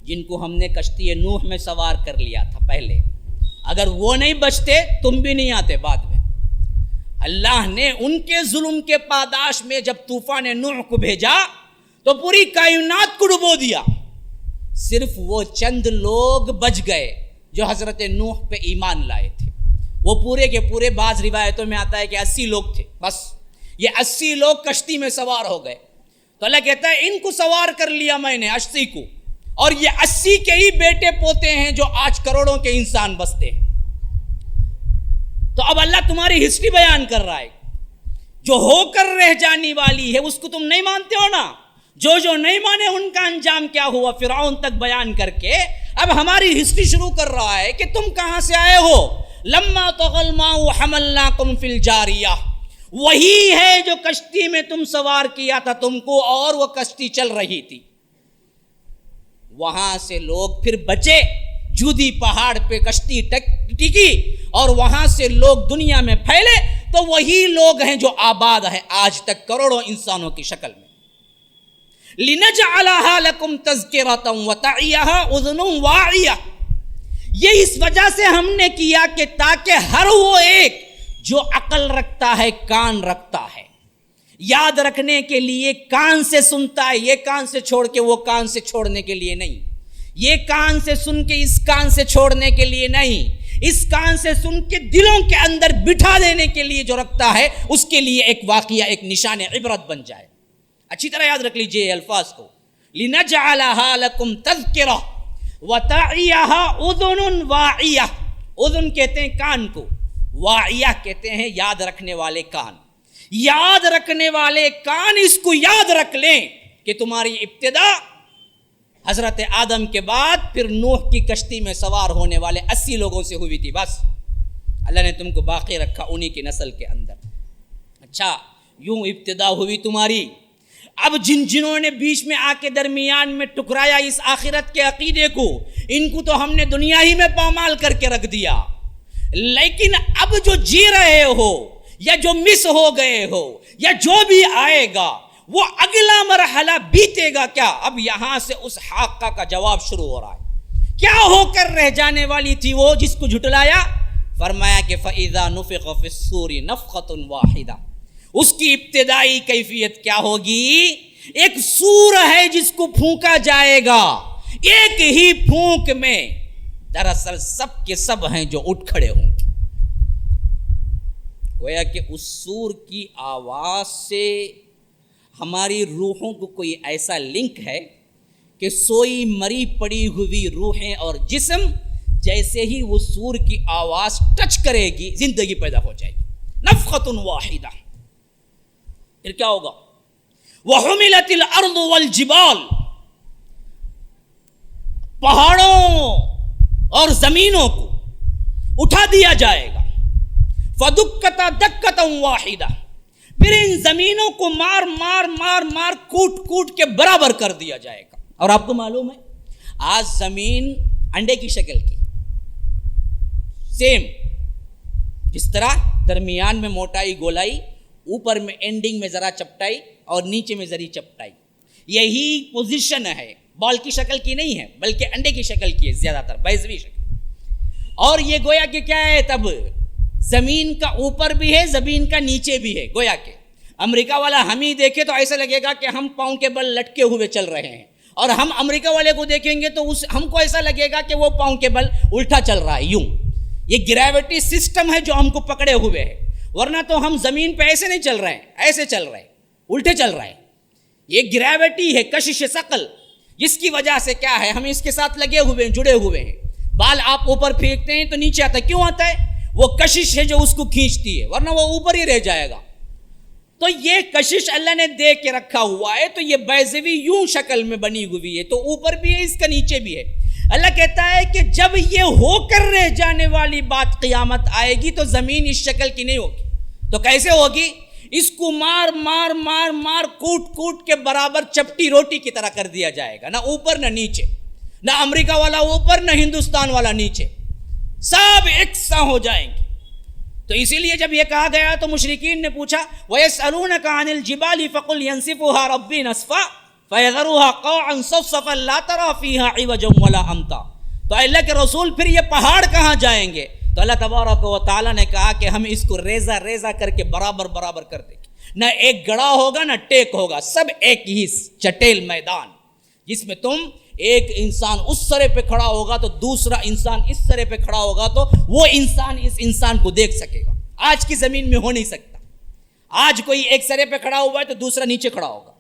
جن کو ہم نے کشتی نوح میں سوار کر لیا تھا پہلے. اگر وہ نہیں بچتے تم بھی نہیں آتے بعد میں. اللہ نے ان کے ظلم کے پاداش میں جب طوفان نوح کو بھیجا تو پوری کائنات کو ڈبو دیا. صرف وہ چند لوگ بچ گئے جو حضرت نوح پہ ایمان لائے تھے. وہ پورے کے پورے, بعض روایتوں میں آتا ہے کہ 80 لوگ تھے بس. یہ 80 لوگ کشتی میں سوار ہو گئے. تو اللہ کہتا ہے ان کو سوار کر لیا میں نے 80 کو, اور یہ 80 کے ہی بیٹے پوتے ہیں جو آج کروڑوں کے انسان بستے ہیں. تو اب اللہ تمہاری ہسٹری بیان کر رہا ہے. جو ہو کر رہ جانے والی ہے اس کو تم نہیں مانتے ہو نا. جو نہیں مانے ان کا انجام کیا ہوا فرعون تک بیان کر کے اب ہماری ہسٹری شروع کر رہا ہے کہ تم کہاں سے آئے ہو. لما طغى الماء حملناكم في الجارية. وہی ہے جو کشتی میں تم سوار کیا تھا تم کو, اور وہ کشتی چل رہی تھی. وہاں سے لوگ پھر بچے, جودی پہاڑ پہ کشتی ٹکی, اور وہاں سے لوگ دنیا میں پھیلے. تو وہی لوگ ہیں جو آباد ہیں آج تک کروڑوں انسانوں کی شکل میں. لِنَجْعَلَهَا لَكُمْ تَذْكِرَةً وَتَعِيَهَا أُذُنٌ وَاعِيَةٌ. یہ اس وجہ سے ہم نے کیا کہ تاکہ ہر وہ ایک جو عقل رکھتا ہے, کان رکھتا ہے, یاد رکھنے کے لیے کان سے سنتا ہے. یہ کان سے چھوڑ کے وہ کان سے چھوڑنے کے لیے نہیں, یہ کان سے سن کے اس کان سے چھوڑنے کے لیے نہیں, اس کان سے سن کے دلوں کے اندر بٹھا دینے کے لیے جو رکھتا ہے اس کے لیے ایک واقعہ, ایک نشان عبرت بن جائے. اچھی طرح یاد رکھ لیجئے الفاظ کو. لِنَجْعَلَهَا لَكُمْ تَذْكِرَةً وَتَعِيَهَا أُذُنٌ وَاعِيَةٌ. اذن کہتے ہیں کان کو, واعیہ کہتے ہیں یاد رکھنے والے کان. یاد رکھنے والے کان اس کو یاد رکھ لیں کہ تمہاری ابتدا حضرت آدم کے بعد پھر نوح کی کشتی میں سوار ہونے والے 80 لوگوں سے ہوئی تھی. بس اللہ نے تم کو باقی رکھا انہی کی نسل کے اندر. اچھا یوں ابتدا ہوئی تمہاری. اب جنہوں نے بیچ میں آ کے درمیان میں ٹکرایا اس آخرت کے عقیدے کو, ان کو تو ہم نے دنیا ہی میں پامال کر کے رکھ دیا. لیکن اب جو جی رہے ہو یا جو مس ہو گئے ہو یا جو بھی آئے گا وہ اگلا مرحلہ بیتے گا کیا. اب یہاں سے اس حاقہ کا جواب شروع ہو رہا ہے. کیا ہو کر رہ جانے والی تھی وہ جس کو جھٹلایا. فرمایا کہ فَإِذَا نُفِخَ فِي الصُّورِ نَفْخَةٌ وَاحِدَةٌ. اس کی ابتدائی کیفیت کیا ہوگی. ایک سور ہے جس کو پھونکا جائے گا, ایک ہی پھونک میں دراصل سب کے سب ہیں جو اٹھ کھڑے ہوں گے. گویا کہ اس سور کی آواز سے ہماری روحوں کو کوئی ایسا لنک ہے کہ سوئی مری پڑی ہوئی روحیں اور جسم جیسے ہی وہ سور کی آواز ٹچ کرے گی زندگی پیدا ہو جائے گی. نفخۃ واحدہ. پھر کیا ہوگا. وَحُمِلَتِ الْأَرْضُ وَالْجِبَالُ. پہاڑوں اور زمینوں کو اٹھا دیا جائے گا. فَدُكَّتَ دَكَّةً وَاحِدَةً. پھر ان زمینوں کو مار مار مار مار کوٹ کوٹ کے برابر کر دیا جائے گا. اور آپ کو معلوم ہے آج زمین انڈے کی شکل کی, سیم جس طرح درمیان میں موٹائی گولائی, اوپر میں اینڈنگ میں ذرا چپٹائی اور نیچے میں ذری چپٹائی, یہی پوزیشن ہے. بال کی شکل کی نہیں ہے بلکہ انڈے کی شکل کی ہے زیادہ تر, بیضوی شکل. اور یہ گویا کہ کیا ہے, تب زمین کا اوپر بھی ہے زمین کا نیچے بھی ہے. گویا کہ امریکہ والا ہم ہی دیکھے تو ایسا لگے گا کہ ہم پاؤں کے بل لٹکے ہوئے چل رہے ہیں, اور ہم امریکہ والے کو دیکھیں گے تو ہم کو ایسا لگے گا کہ وہ پاؤں کے بل الٹا چل رہا ہے. یوں یہ گریوٹی سسٹم ہے جو ہم کو پکڑے ہوئے ہے, ورنہ تو ہم زمین پہ ایسے نہیں چل رہے ہیں, ایسے چل رہے ہیں, الٹے چل رہے ہیں. یہ گریوٹی ہے, کشش ثقل. جس کی وجہ سے کیا ہے ہم اس کے ساتھ لگے ہوئے ہیں, جڑے ہوئے ہیں. بال آپ اوپر پھینکتے ہیں تو نیچے آتا ہے, کیوں آتا ہے؟ وہ کشش ہے جو اس کو کھینچتی ہے, ورنہ وہ اوپر ہی رہ جائے گا. تو یہ کشش اللہ نے دے کے رکھا ہوا ہے, تو یہ بیضوی یوں شکل میں بنی ہوئی ہے, تو اوپر بھی ہے اس کا نیچے بھی ہے. اللہ کہتا ہے کہ جب یہ ہو کر رہ جانے والی بات قیامت آئے گی تو زمین اس شکل کی نہیں ہوگی. تو کیسے ہوگی؟ اس کو مار مار مار مار کوٹ کوٹ کے برابر چپٹی روٹی کی طرح کر دیا جائے گا, نہ اوپر نہ نیچے, نہ امریکہ والا اوپر نہ ہندوستان والا نیچے, سب یکساں ہو جائیں گے. تو اسی لیے جب یہ کہا گیا تو مشرکین نے پوچھا وَيَسْأَلُونَكَ عَنِ الْجِبَالِ فَقُلْ يَنْسِفُهَا رَبِّي نَسْفًا فَيَذَرُهَا قَاعًا صَفْصَفًا لَا تَرَىٰ فِيهَا عِوَجًا وَلَا أَمْتًا. تو اللہ کے رسول پھر یہ پہاڑ کہاں جائیں گے؟ تو اللہ تبارک و تعالیٰ نے کہا کہ ہم اس کو ریزہ ریزہ کر کے برابر برابر کر دیں گے, نہ ایک گڑا ہوگا نہ ٹیک ہوگا, سب ایک ہی چٹیل میدان جس میں تم ایک انسان اس سرے پہ کھڑا ہوگا تو دوسرا انسان اس سرے پہ کھڑا ہوگا تو وہ انسان اس انسان کو دیکھ سکے گا. آج کی زمین میں ہو نہیں سکتا. آج کوئی ایک سرے پہ کھڑا ہوا ہے تو دوسرا نیچے کھڑا ہوگا,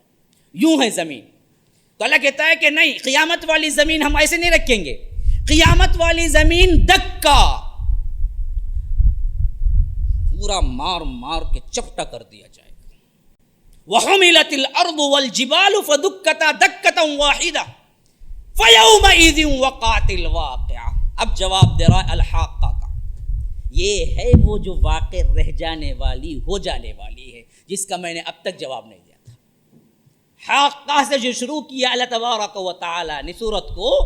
یوں ہے زمین. تو اللہ کہتا ہے کہ نہیں, قیامت والی زمین ہم ایسے نہیں رکھیں گے. قیامت والی زمین دکا پورا مار مار کے چپٹا کر دیا جائے گا. وَحُمِلَتِ الْأَرْضُ وَالْجِبَالُ فَدُكَّتَا دَكَّةً وَاحِدَةً فَيَوْمَئِذٍ وَقَعَتِ الْوَاقِعَةُ. اب جواب دے رہا ہے الحاقہ کا. یہ ہے وہ جو واقع رہ جانے والی, ہو جانے والی ہے, جس کا میں نے اب تک جواب نہیں دیا تھا. حاقہ سے جو شروع کیا اللہ تبارک و تعالی نے سورت کو,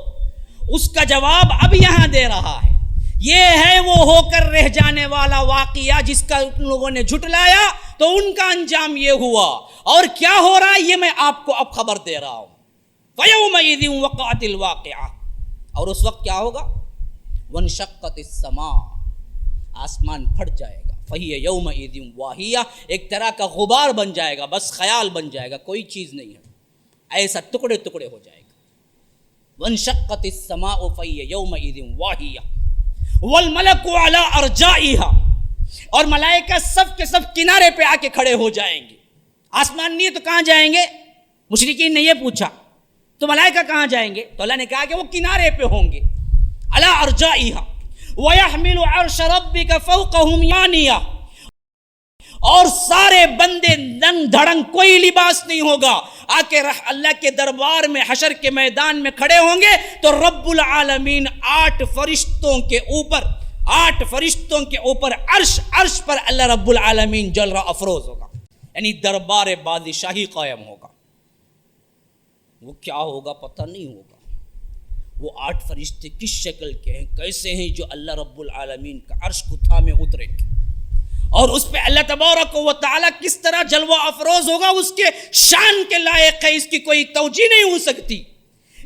اس کا جواب اب یہاں دے رہا ہے. یہ ہے وہ ہو کر رہ جانے والا واقعہ جس کا ان لوگوں نے جھٹلایا تو ان کا انجام یہ ہوا, اور کیا ہو رہا ہے یہ میں آپ کو اب خبر دے رہا ہوں. فَيَوْمَئِذٍ وَقَعَتِ الْوَاقِعَةُ. اور اس وقت کیا ہوگا؟ وَانشَقَّتِ السَّمَاءُ. آسمان پھٹ جائے گا. فَهِيَ يَوْمَئِذٍ وَاهِيَةٌ. ایک طرح کا غبار بن جائے گا, بس خیال بن جائے گا, کوئی چیز نہیں ہے, ایسا ٹکڑے ٹکڑے ہو جائے گا. وَانشَقَّتِ السَّمَاءُ فَهِيَ يَوْمَئِذٍ وَاهِيَةٌ وَالْمَلَكُ عَلَىٰ أَرْجَائِهَا. اور ملائکہ سب کے سب کنارے پہ آ کے کھڑے ہو جائیں گے. آسمان نہیں تو کہاں جائیں گے؟ مشرکین نے یہ پوچھا تو ملائکہ کہاں جائیں گے؟ تو اللہ نے کہا کہ وہ کنارے پہ ہوں گے. عَلَىٰ أَرْجَائِهَا وَيَحْمِلُ عَرْشَ رَبِّكَ فَوْقَهُمْ يَانِيَةً. اور سارے بندے ننگ دھڑنگ, کوئی لباس نہیں ہوگا, آ کے اللہ کے دربار میں حشر کے میدان میں کھڑے ہوں گے تو رب العالمین 8 فرشتوں کے اوپر عرش پر اللہ رب العالمین جل رہا افروز ہوگا, یعنی دربار بادشاہی قائم ہوگا. وہ کیا ہوگا پتہ نہیں ہوگا. وہ 8 فرشتے کس شکل کے ہیں, کیسے ہیں, جو اللہ رب العالمین کا عرش کو تھامے اترے گے, اور اس پہ اللہ تبارک و تعالیٰ کس طرح جلوہ افروز ہوگا, اس کے شان کے لائق ہے, اس کی کوئی توجیہ نہیں ہو سکتی.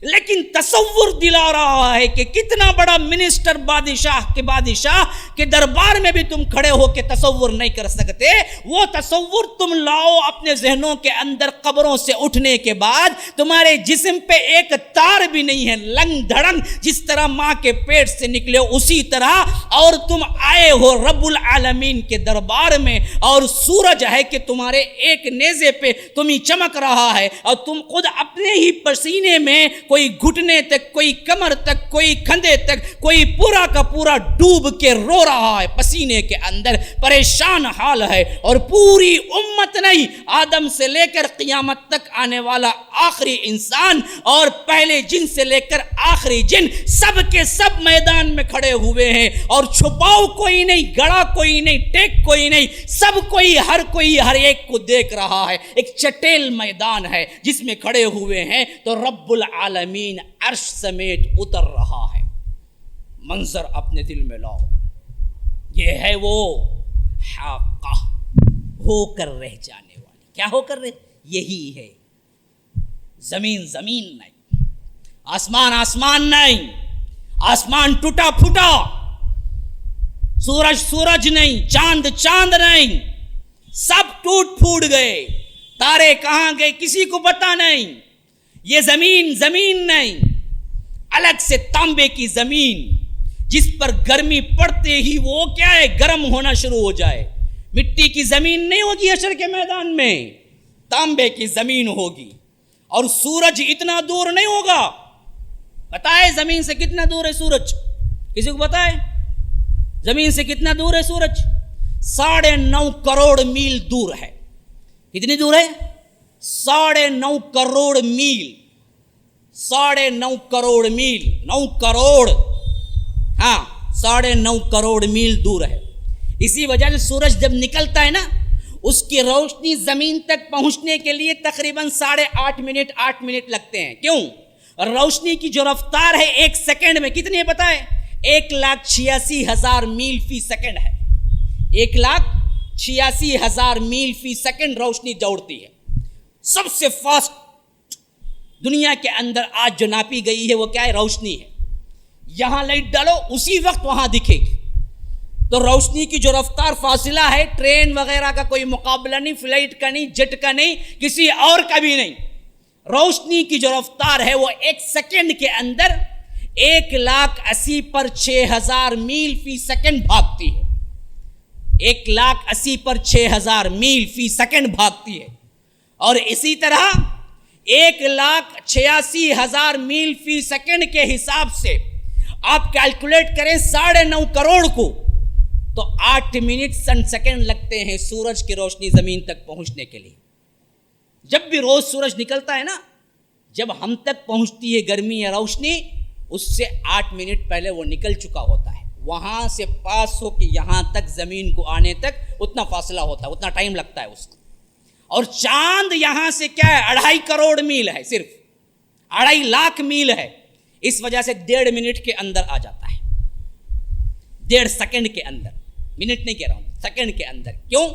لیکن تصور دلا رہا ہے کہ کتنا بڑا منسٹر بادشاہ کے دربار میں بھی تم کھڑے ہو کے تصور نہیں کر سکتے. وہ تصور تم لاؤ اپنے ذہنوں کے اندر, قبروں سے اٹھنے کے بعد تمہارے جسم پہ ایک تار بھی نہیں ہے, لنگ دھڑنگ جس طرح ماں کے پیٹ سے نکلے اسی طرح, اور تم آئے ہو رب العالمین کے دربار میں, اور سورج ہے کہ تمہارے ایک نیزے پہ تم ہی چمک رہا ہے, اور تم خود اپنے ہی پسینے میں کوئی گھٹنے تک, کوئی کمر تک, کوئی کندھے تک, کوئی پورا کا پورا ڈوب کے رو رہا ہے پسینے کے اندر, پریشان حال ہے. اور پوری امت نہیں, آدم سے لے کر قیامت تک آنے والا آخری انسان اور پہلے جن سے لے کر آخری جن, سب کے سب میدان میں کھڑے ہوئے ہیں, اور چھپاؤ کوئی نہیں, گڑا کوئی نہیں, ٹیک کوئی نہیں, سب کوئی ہر ایک کو دیکھ رہا ہے. ایک چٹیل میدان ہے جس میں کھڑے ہوئے ہیں, تو رب العالمین عرش سمیت اتر رہا ہے. منظر اپنے دل میں لاؤ, یہ ہے وہ حاقہ, ہو کر رہ جانے والی. کیا ہو کر رہ, یہی ہے. زمین نہیں, آسمان نہیں, آسمان ٹوٹا پھوٹا, سورج نہیں, چاند نہیں, سب ٹوٹ پھوٹ گئے. تارے کہاں گئے کسی کو پتہ نہیں. یہ زمین نہیں, الگ سے تانبے کی زمین جس پر گرمی پڑتے ہی وہ کیا ہے, گرم ہونا شروع ہو جائے. مٹی کی زمین نہیں ہوگی حشر کے میدان میں, تانبے کی زمین ہوگی. اور سورج اتنا دور نہیں ہوگا. بتائے زمین سے کتنا دور ہے سورج؟ کسی کو بتائے زمین سے کتنا دور ہے سورج؟ 9.5 کروڑ میل دور ہے. کتنی دور ہے؟ 9.5 کروڑ میل. 9.5 کروڑ میل. 9 کروڑ 9.5 کروڑ میل دور ہے. اسی وجہ سے سورج جب نکلتا ہے نا، اس کی روشنی زمین تک پہنچنے کے لیے تقریباً 8.5 منٹ لگتے ہیں. کیوں؟ روشنی کی جو رفتار ہے 1 سیکنڈ میں کتنی ہے بتائیں؟ 1,86,000 میل فی سیکنڈ ہے. 1,86,000 میل فی سیکنڈ روشنی دوڑتی ہے. سب سے فاسٹ دنیا کے اندر آج جو ناپی گئی ہے وہ کیا ہے؟ روشنی ہے. یہاں لائٹ ڈالو اسی وقت وہاں دکھے گی. تو روشنی کی جو رفتار فاصلہ ہے، ٹرین وغیرہ کا کوئی مقابلہ نہیں، فلائٹ کا نہیں، جٹ کا نہیں، کسی اور کا بھی نہیں. روشنی کی جو رفتار ہے وہ 1 سیکنڈ کے اندر 1,80,000 پر 6,000 میل فی سیکنڈ بھاگتی ہے. 1,80,000 پر 6,000 میل فی سیکنڈ بھاگتی ہے. اور اسی طرح 1,86,000 میل فی سیکنڈ کے حساب سے آپ کیلکولیٹ کریں 9.5 کروڑ کو، تو 8 منٹ سیکنڈ لگتے ہیں سورج کی روشنی زمین تک پہنچنے کے لیے. جب بھی روز سورج نکلتا ہے نا، جب ہم تک پہنچتی ہے گرمی یا روشنی، اس سے 8 منٹ پہلے وہ نکل چکا ہوتا ہے. وہاں سے پاس ہو کے یہاں تک زمین کو آنے تک اتنا فاصلہ ہوتا ہے، اتنا ٹائم لگتا ہے اس کو. اور چاند یہاں سے کیا ہے؟ 2.5 کروڑ میل ہے، صرف 2.5 لاکھ میل ہے. اس وجہ سے 1.5 منٹ کے اندر آ جاتا ہے. 1.5 سیکنڈ کے اندر، منٹ نہیں کہہ رہا ہوں، سیکنڈ کے اندر. کیوں؟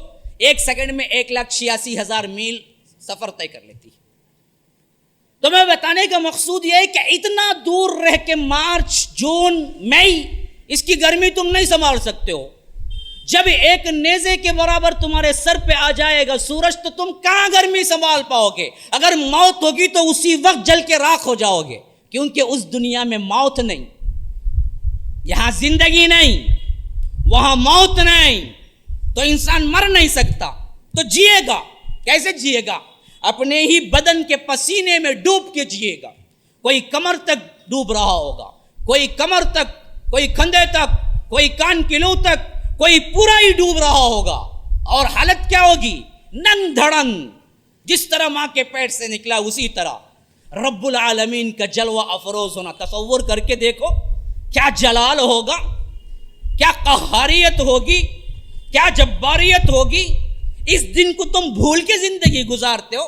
1 سیکنڈ میں 1,86,000 میل سفر طے کر لیتی ہے. تو میں بتانے کا مقصود یہ ہے کہ اتنا دور رہ کے مارچ، جون، مئی اس کی گرمی تم نہیں سنبھال سکتے ہو. جب ایک نیزے کے برابر تمہارے سر پہ آ جائے گا سورج، تو تم کہاں گرمی سنبھال پاؤ گے؟ اگر موت ہوگی تو اسی وقت جل کے راکھ ہو جاؤ گے، کیونکہ اس دنیا میں موت نہیں. یہاں زندگی نہیں، وہاں موت نہیں. تو انسان مر نہیں سکتا، تو جیے گا. کیسے جیے گا؟ اپنے ہی بدن کے پسینے میں ڈوب کے جیے گا. کوئی کمر تک ڈوب رہا ہوگا، کوئی کمر تک، کوئی کندھے تک، کوئی کان کی لو تک، کوئی پورا ہی ڈوب رہا ہوگا. اور حالت کیا ہوگی؟ ننگ دھڑنگ. جس طرح ماں کے پیٹ سے نکلا اسی طرح رب العالمین کا جلوہ افروز ہونا. تصور کر کے دیکھو کیا جلال ہوگا، کیا قہاریت ہوگی، کیا جباریت ہوگی. اس دن کو تم بھول کے زندگی گزارتے ہو.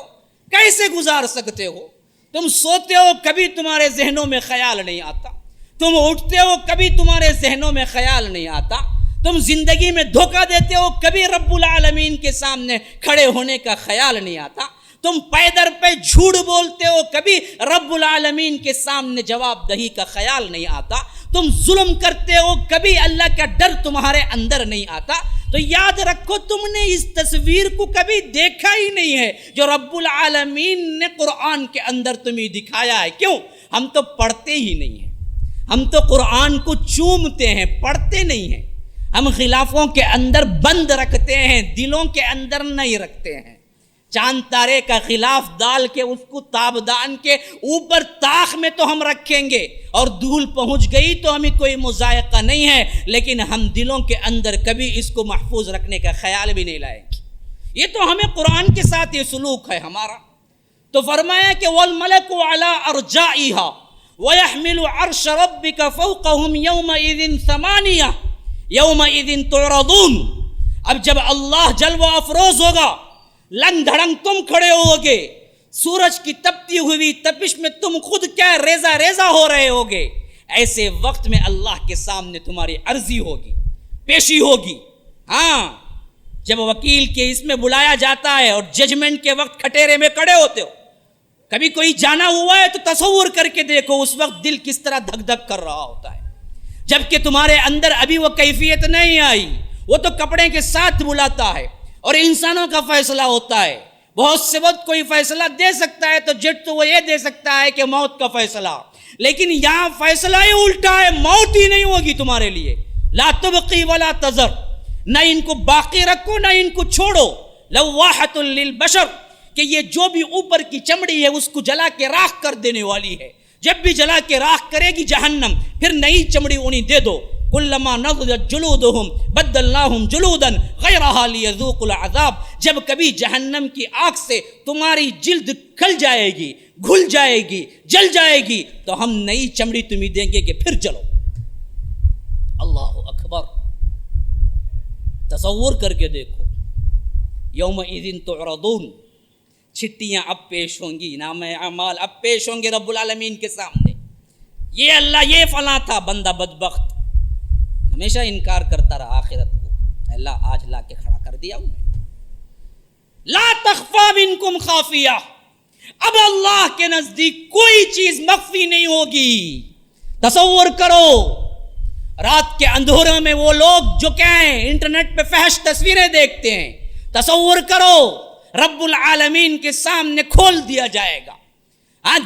کیسے گزار سکتے ہو؟ تم سوتے ہو کبھی تمہارے ذہنوں میں خیال نہیں آتا، تم اٹھتے ہو کبھی تمہارے ذہنوں میں خیال نہیں آتا. تم زندگی میں دھوکہ دیتے ہو، کبھی رب العالمین کے سامنے کھڑے ہونے کا خیال نہیں آتا. تم پے در پہ جھوٹ بولتے ہو، کبھی رب العالمین کے سامنے جواب دہی کا خیال نہیں آتا. تم ظلم کرتے ہو، کبھی اللہ کا ڈر تمہارے اندر نہیں آتا. تو یاد رکھو تم نے اس تصویر کو کبھی دیکھا ہی نہیں ہے جو رب العالمین نے قرآن کے اندر تمہیں دکھایا ہے. کیوں؟ ہم تو پڑھتے ہی نہیں ہیں. ہم تو قرآن کو چومتے ہیں، پڑھتے نہیں ہیں. ہم غلافوں کے اندر بند رکھتے ہیں، دلوں کے اندر نہیں رکھتے ہیں. چاند تارے کا غلاف ڈال کے اس کو تابدان کے اوپر طاق میں تو ہم رکھیں گے، اور دھول پہنچ گئی تو ہمیں کوئی مذائقہ نہیں ہے، لیکن ہم دلوں کے اندر کبھی اس کو محفوظ رکھنے کا خیال بھی نہیں لائیں گے. یہ تو ہمیں قرآن کے ساتھ یہ سلوک ہے ہمارا. تو فرمایا کہ وَالْمَلَكُ عَلَىٰ أَرْجَائِهَا وَيَحْمِلُ عَرْشَ رَبِّكَ فَوْقَهُمْ يَوْمَئِذٍ ثَمَانِيَةٌ يَوْمَئِذٍ تُعْرَضُونَ. اب جب اللہ جلوہ افروز ہوگا، لنگ دھڑنگ تم کھڑے ہوگے، سورج کی تپتی ہوئی تپش میں تم خود کیا ریزہ ریزہ ہو رہے ہوگے. ایسے وقت میں اللہ کے سامنے تمہاری عرضی ہوگی، پیشی ہوگی. ہاں، جب وکیل کے اس میں بلایا جاتا ہے اور ججمنٹ کے وقت کھٹیرے میں کھڑے ہوتے ہو، کبھی کوئی جانا ہوا ہے تو تصور کر کے دیکھو اس وقت دل کس طرح دھک دھک کر رہا ہوتا ہے، جبکہ تمہارے اندر ابھی وہ کیفیت نہیں آئی. وہ تو کپڑے کے ساتھ بلاتا ہے اور انسانوں کا فیصلہ ہوتا ہے. بہت سے وقت کوئی فیصلہ دے سکتا ہے تو جج تو وہ یہ دے سکتا ہے کہ موت کا فیصلہ، لیکن یہاں فیصلہ ہی الٹا ہے، موت ہی نہیں ہوگی تمہارے لیے. لا تبقی ولا تذر، نہ ان کو باقی رکھو نہ ان کو چھوڑو. لواحۃ للبشر، کہ یہ جو بھی اوپر کی چمڑی ہے اس کو جلا کے راکھ کر دینے والی ہے. جب بھی جلا کے راکھ کرے گی جہنم پھر نئی چمڑی انہیں دے دو. کلما نضجت جلودہم بدلناہم جلودا غیرہا لیذوقوا العذاب. جب کبھی جہنم کی آگ سے تمہاری جلد کھل جائے گی, گھل جائے گی, جل جائے گی تو ہم نئی چمڑی تمہیں دیں گے کہ پھر جلو. اللہ اکبر. تصور کر کے دیکھو, یومئذ تعرضون, چھٹیاں اب پیش ہوں گی, نام اعمال اب پیش ہوں گے رب العالمین کے سامنے. یہ اللہ یہ فلاں تھا, بندہ بدبخت ہمیشہ انکار کرتا رہا آخرت کو. اللہ آج لا کے کھڑا کر دیا ہوں. لا تخفا منکم خافیہ, اب اللہ کے نزدیک کوئی چیز مخفی نہیں ہوگی. تصور کرو رات کے اندھورے میں وہ لوگ جو کہیں انٹرنیٹ پہ فحش تصویریں دیکھتے ہیں, تصور کرو رب العالمین کے سامنے کھول دیا جائے گا.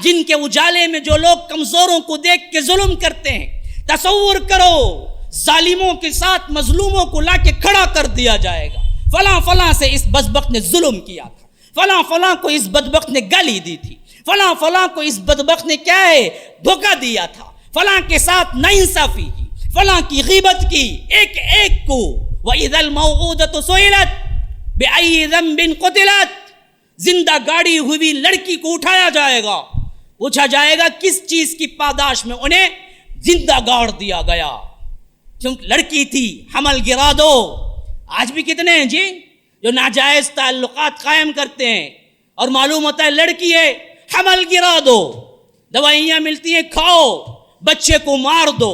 جن کے اجالے میں جو لوگ کمزوروں کو دیکھ کے ظلم کرتے ہیں, تصور کرو ظالموں کے ساتھ مظلوموں کو لا کے کھڑا کر دیا جائے گا. فلاں فلاں سے اس بدبخت نے ظلم کیا تھا, فلاں فلاں کو اس بدبخت نے گالی دی تھی, فلاں فلاں کو اس بدبخت نے کیا ہے دھوکہ دیا تھا, فلاں کے ساتھ ناانصافی کی, فلاں کی غیبت کی, ایک ایک کو. وَإِذَا الْمَوْعُودَةُ سُئِلَتْ بِأَيِّ ذَنبٍ قُتِلَتْ, زندہ گاڑی ہوئی لڑکی کو اٹھایا جائے گا, پوچھا جائے گا کس چیز کی پاداش میں انہیں زندہ گاڑ دیا گیا. لڑکی تھی, حمل گرا دو. آج بھی کتنے ہیں جی جو ناجائز تعلقات قائم کرتے ہیں اور معلوم ہوتا ہے لڑکی ہے, حمل گرا دو, دوائیاں ملتی ہیں کھاؤ, بچے کو مار دو.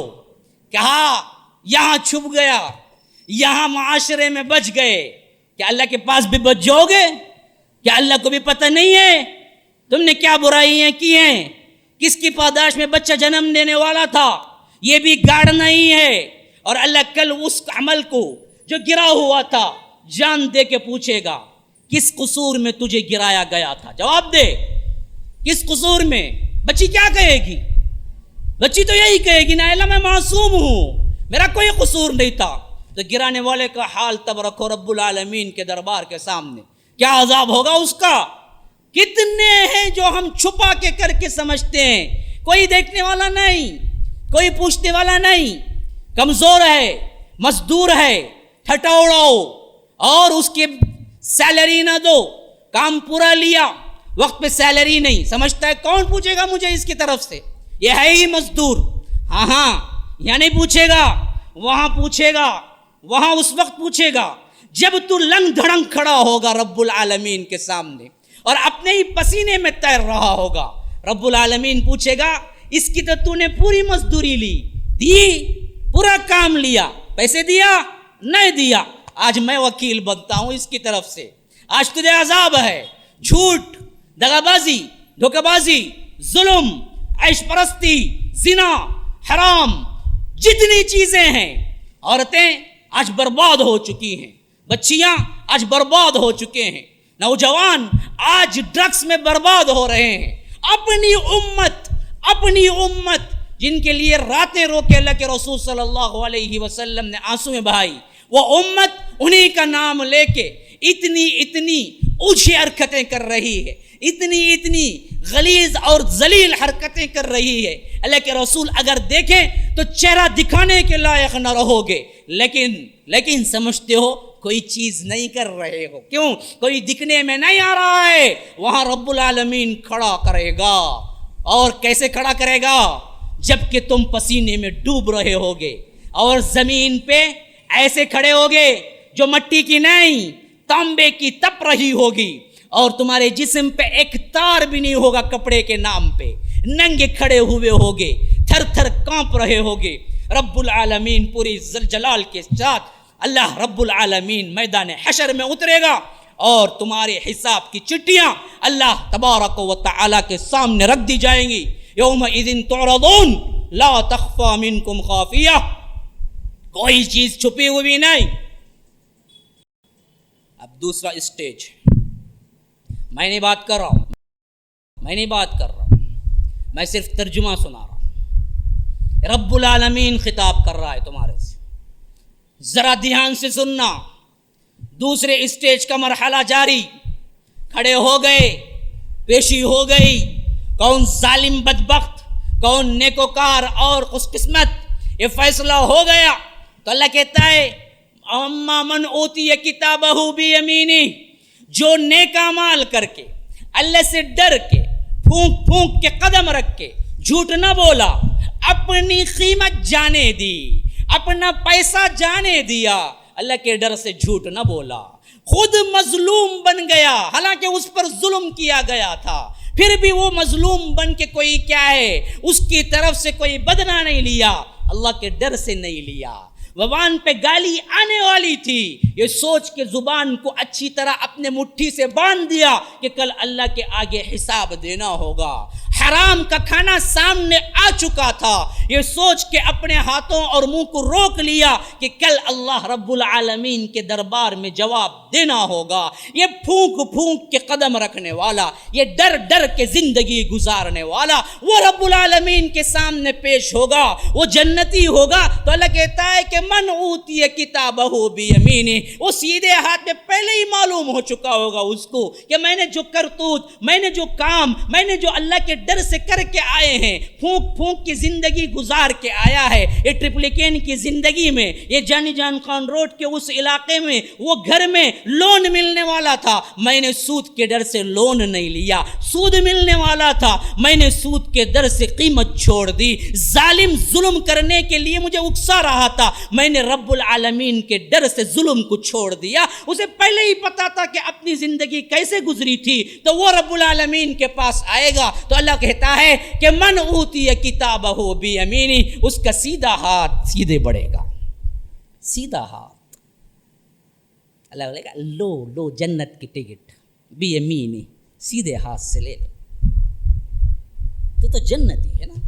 کہا یہاں چھپ گیا, یہاں معاشرے میں بچ گئے, کیا اللہ کے پاس بھی بچ جاؤ گے؟ کیا اللہ کو بھی پتہ نہیں ہے تم نے کیا برائیاں کی ہیں؟ کس کی پاداش میں بچہ جنم دینے والا تھا؟ یہ بھی گاڑ نہیں ہے. اور اللہ کل اس عمل کو جو گرا ہوا تھا جان دے کے پوچھے گا کس قصور میں تجھے گرایا گیا تھا؟ جواب دے, کس قصور میں؟ بچی کیا کہے گی؟ بچی تو یہی کہے گی نا اللہ میں معصوم ہوں, میرا کوئی قصور نہیں تھا. تو گرانے والے کا حال تب رکھو رب العالمین کے دربار کے سامنے, کیا عذاب ہوگا اس کا. کتنے ہیں جو ہم چھپا کے کر کے سمجھتے ہیں, کوئی دیکھنے والا نہیں, کوئی پوچھنے والا نہیں, کمزور ہے, مزدور ہے, ٹھٹا اڑاؤ اور اس کی سیلری نہ دو, کام پورا لیا وقت پہ سیلری نہیں, سمجھتا ہے کون پوچھے گا مجھے اس کی طرف سے, یہ ہے ہی مزدور. ہاں یہاں نہیں پوچھے گا, وہاں پوچھے گا, وہاں اس وقت پوچھے گا جب تو لنگ دھڑنگ کھڑا ہوگا رب العالمین کے سامنے اور اپنے ہی پسینے میں تیر رہا ہوگا. رب العالمین پوچھے گا اس کی تو نے پوری مزدوری لی, دی, پورا کام لیا, پیسے دیا نہیں دیا, آج میں وکیل بنتا ہوں اس کی طرف سے, آج تجھے عذاب ہے. جھوٹ, دغا بازی, دھوکہ بازی, ظلم, عیش پرستی, زنا, حرام, جتنی چیزیں ہیں. عورتیں آج برباد ہو چکی ہیں, بچیاں آج برباد ہو چکے ہیں, نوجوان آج ڈرگس میں برباد ہو رہے ہیں. اپنی امت جن کے لیے راتیں رو کے اللہ کے رسول صلی اللہ علیہ وسلم نے آنسو میں بہائی, وہ امت انہی کا نام لے کے اتنی اونچی حرکتیں کر رہی ہے, اتنی غلیظ اور ذلیل حرکتیں کر رہی ہے. اللہ کے رسول اگر دیکھیں تو چہرہ دکھانے کے لائق نہ رہو گے, لیکن سمجھتے ہو کوئی چیز نہیں کر رہے ہو. کیوں؟ کوئی دکھنے میں نہیں آ رہا ہے, وہاں رب العالمین کھڑا کرے گا. اور کیسے کھڑا کرے گا؟ جب کہ تم پسینے میں ڈوب رہے ہوگے اور زمین پہ ایسے کھڑے ہوگے جو مٹی کی نہیں تانبے کی تپ رہی ہوگی, اور تمہارے جسم پہ ایک تار بھی نہیں ہوگا کپڑے کے نام پہ, ننگے کھڑے ہوئے ہوگے, تھر تھر کانپ رہے ہوگے. رب العالمین پوری جلال کے ساتھ اللہ رب العالمین میدان حشر میں اترے گا اور تمہارے حساب کی چٹیاں اللہ تبارک و تعالی کے سامنے رکھ دی جائیں گی. یومئذ تعرضون لا تخفى منکم خافیہ, کوئی چیز چھپی ہوئی نہیں. اب دوسرا اسٹیج, میں نہیں بات کر رہا ہوں, میں صرف ترجمہ سنا رہا ہوں. رب العالمین خطاب کر رہا ہے تمہارے سے, ذرا دھیان سے سننا. دوسرے اسٹیج کا مرحلہ جاری, کھڑے ہو گئے, پیشی ہو گئی, کون ظالم بدبخت, کون نیکوکار اور خوش قسمت, یہ فیصلہ ہو گیا. تو اللہ کہتا ہے اما من اوتی کتابہ بیمینہ, جو نیک اعمال کر کے اللہ سے ڈر کے پھونک پھونک کے قدم رکھ کے جھوٹ نہ بولا, اپنی قیمت جانے دی, اپنا پیسہ جانے دیا, اللہ کے ڈر سے جھوٹ نہ بولا, خود مظلوم بن گیا حالانکہ اس پر ظلم کیا گیا تھا, پھر بھی وہ مظلوم بن کے کوئی کیا ہے اس کی طرف سے کوئی بدلہ نہیں لیا, اللہ کے ڈر سے نہیں لیا. زبان پہ گالی آنے والی تھی, یہ سوچ کے زبان کو اچھی طرح اپنے مٹھی سے باندھ دیا کہ کل اللہ کے آگے حساب دینا ہوگا. حرام کا کھانا سامنے آ چکا تھا, یہ سوچ کے اپنے ہاتھوں اور منہ کو روک لیا کہ کل اللہ رب العالمین کے دربار میں جواب دینا ہوگا. یہ پھونک پھونک کے قدم رکھنے والا, یہ ڈر ڈر کے زندگی گزارنے والا, وہ رب العالمین کے سامنے پیش ہوگا, وہ جنتی ہوگا. تو اللہ کہتا ہے کہ من اوتی کتابہ بیمینہ, وہ سیدھے ہاتھ میں پہلے ہی معلوم ہو چکا ہوگا اس کو کہ میں نے جو کرتوت, میں نے جو کام, میں نے جو اللہ کے ڈر سے کر کے آئے ہیں, پھونک پھونک کی زندگی گزار کے آیا ہے. یہ ٹرپلیکین کی زندگی میں, یہ جانی جان خان روڈ کے اس علاقے میں, وہ گھر میں لون ملنے والا تھا, میں نے سود کے ڈر سے لون نہیں لیا. سود ملنے والا تھا, میں نے سود کے ڈر سے قیمت چھوڑ دی. ظالم ظلم کرنے کے لیے مجھے اکسا رہا تھا, میں نے رب العالمین کے ڈر سے ظلم کو چھوڑ دیا. اسے پہلے ہی پتا تھا کہ اپنی زندگی کیسے گزری تھی, تو وہ رب العالمین کے پاس آئے گا. تو اللہ کہتا ہے کہ من اوتی کتابہ بیمینہ, اس کا سیدھا ہاتھ سیدھے بڑھے گا, سیدھا ہاتھ. اللہ بولے گا لو لو جنت کی ٹکٹ بیمینہ, سیدھے ہاتھ سے لے لو. تو جنتی ہے نا,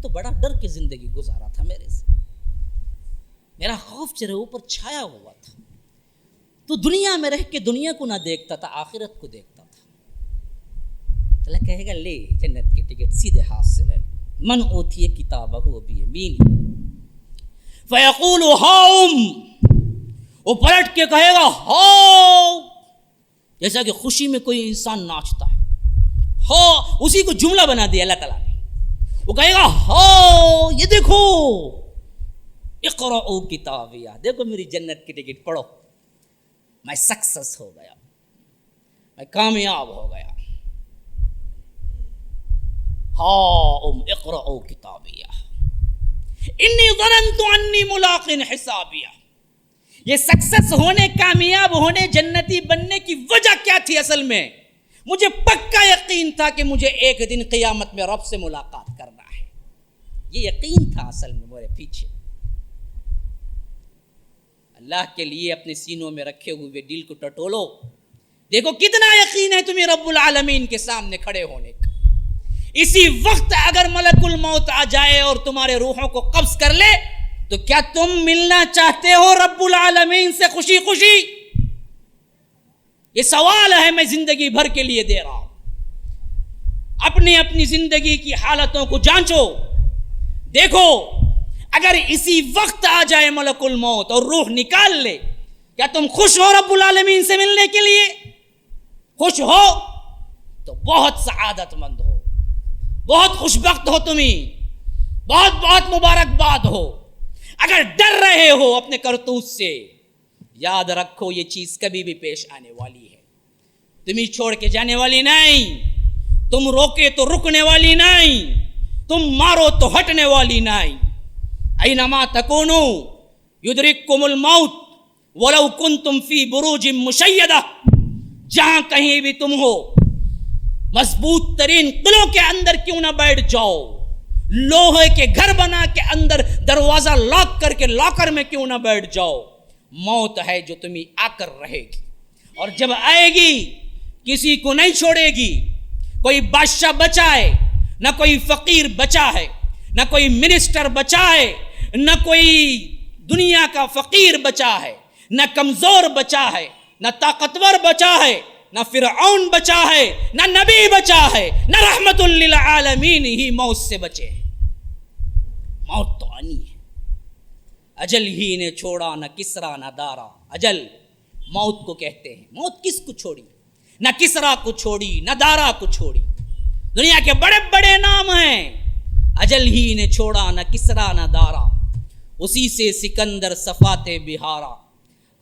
تو بڑا ڈر کی زندگی گزارا تھا میرے سے, میرا خوف تیرے اوپر چھایا ہوا تھا, تو دنیا میں رہ کے دنیا کو نہ دیکھتا تھا, آخرت کو دیکھتا تھا. اللہ کہے گا لے جنت کی ٹکٹ سیدھے ہاتھ سے لے. من اوتی کتابہ بیمینہ فیقول ہاؤم, وہ پلٹ کے کہے گا ہاؤ, جیسا کہ خوشی میں کوئی انسان ناچتا ہے, ہاؤ, اسی کو جملہ بنا دیا اللہ تعالیٰ نے. وہ کہے گا ہاؤ, یہ دیکھو, اقرؤ کتابیہ, دیکھو میری جنت کی ٹکٹ پڑھو, میں سکسس ہو گیا, میں کامیاب ہو گیا. ہاؤم اقرؤ کتابیہ انی ظننت انی ملاق حسابیہ. یہ سکسس ہونے, کامیاب ہونے, جنتی بننے کی وجہ کیا تھی؟ اصل میں مجھے پکا یقین تھا کہ مجھے ایک دن قیامت میں رب سے ملاقات کرنا ہے. یہ یقین تھا اصل میں میرے پیچھے. اللہ کے لیے اپنے سینوں میں رکھے ہوئے دل کو ٹٹولو, دیکھو کتنا یقین ہے تمہیں رب العالمین کے سامنے کھڑے ہونے کا. اسی وقت اگر ملک الموت آ جائے اور تمہارے روحوں کو قبض کر لے, تو کیا تم ملنا چاہتے ہو رب العالمین سے خوشی خوشی؟ یہ سوال ہے, میں زندگی بھر کے لیے دے رہا ہوں. اپنی اپنی زندگی کی حالتوں کو جانچو, دیکھو اگر اسی وقت آ جائے ملک الموت اور روح نکال لے, کیا تم خوش ہو رب العالمین سے ملنے کے لیے؟ خوش ہو تو بہت سعادت مند ہو, بہت خوش بخت ہو, تمہیں بہت بہت مبارکباد ہو. اگر ڈر رہے ہو اپنے کرتوت سے, یاد رکھو یہ چیز کبھی بھی پیش آنے والی ہے, تمہیں چھوڑ کے جانے والی نہیں, تم روکے تو رکنے والی نہیں, تم مارو تو ہٹنے والی نہیں. اینما تکونوا یدرککم الموت ولو کنتم فی بروج مشیدہ, جہاں کہیں بھی تم ہو, مضبوط ترین قلعوں کے اندر کیوں نہ بیٹھ جاؤ, لوہے کے گھر بنا کے اندر دروازہ لاک کر کے لاکر میں کیوں نہ بیٹھ جاؤ, موت ہے جو تمہیں آ کر رہے گی. اور جب آئے گی کسی کو نہیں چھوڑے گی. کوئی بادشاہ بچا ہے, نہ کوئی فقیر بچا ہے, نہ کوئی منسٹر بچا ہے, نہ کوئی دنیا کا فقیر بچا ہے, نہ کمزور بچا ہے, نہ طاقتور بچا ہے, نہ فرعون بچا ہے, نہ نبی بچا ہے, نہ رحمت للعالمین ہی موت سے بچے. موت تو آنی ہے, اجل ہی نے چھوڑا نہ کسرا نہ دارا. اجل موت کو کہتے ہیں. موت کس کو چھوڑی؟ نہ کسرا کو چھوڑی نہ دارا کو چھوڑی. دنیا کے بڑے بڑے نام ہیں, اجل ہی نے چھوڑا نہ کسرا نہ دارا. اسی سے سکندر صفات بہارا,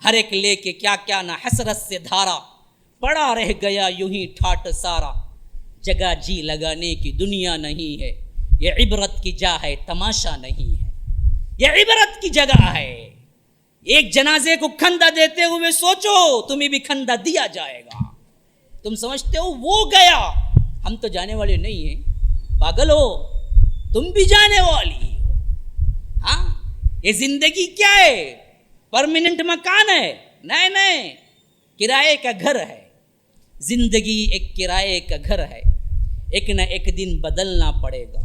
ہر ایک لے کے کیا کیا نہ حسرت سے دھارا. پڑا رہ گیا یوں ہی ٹھاٹ سارا, جگہ جی لگانے کی دنیا نہیں ہے. یہ عبرت کی جا ہے تماشا نہیں ہے, یہ عبرت کی جگہ ہے. ایک جنازے کو کھندا دیتے ہوئے سوچو تمہیں بھی کھندا دیا جائے گا. تم سمجھتے ہو وہ گیا, ہم تو جانے والے نہیں ہیں. پاگل ہو, تم بھی جانے والی ہو. ہاں, یہ زندگی کیا ہے؟ پرماننٹ مکان ہے؟ نہیں نہیں, کرائے کا گھر ہے. زندگی ایک کرائے کا گھر ہے, ایک نہ ایک دن بدلنا پڑے گا.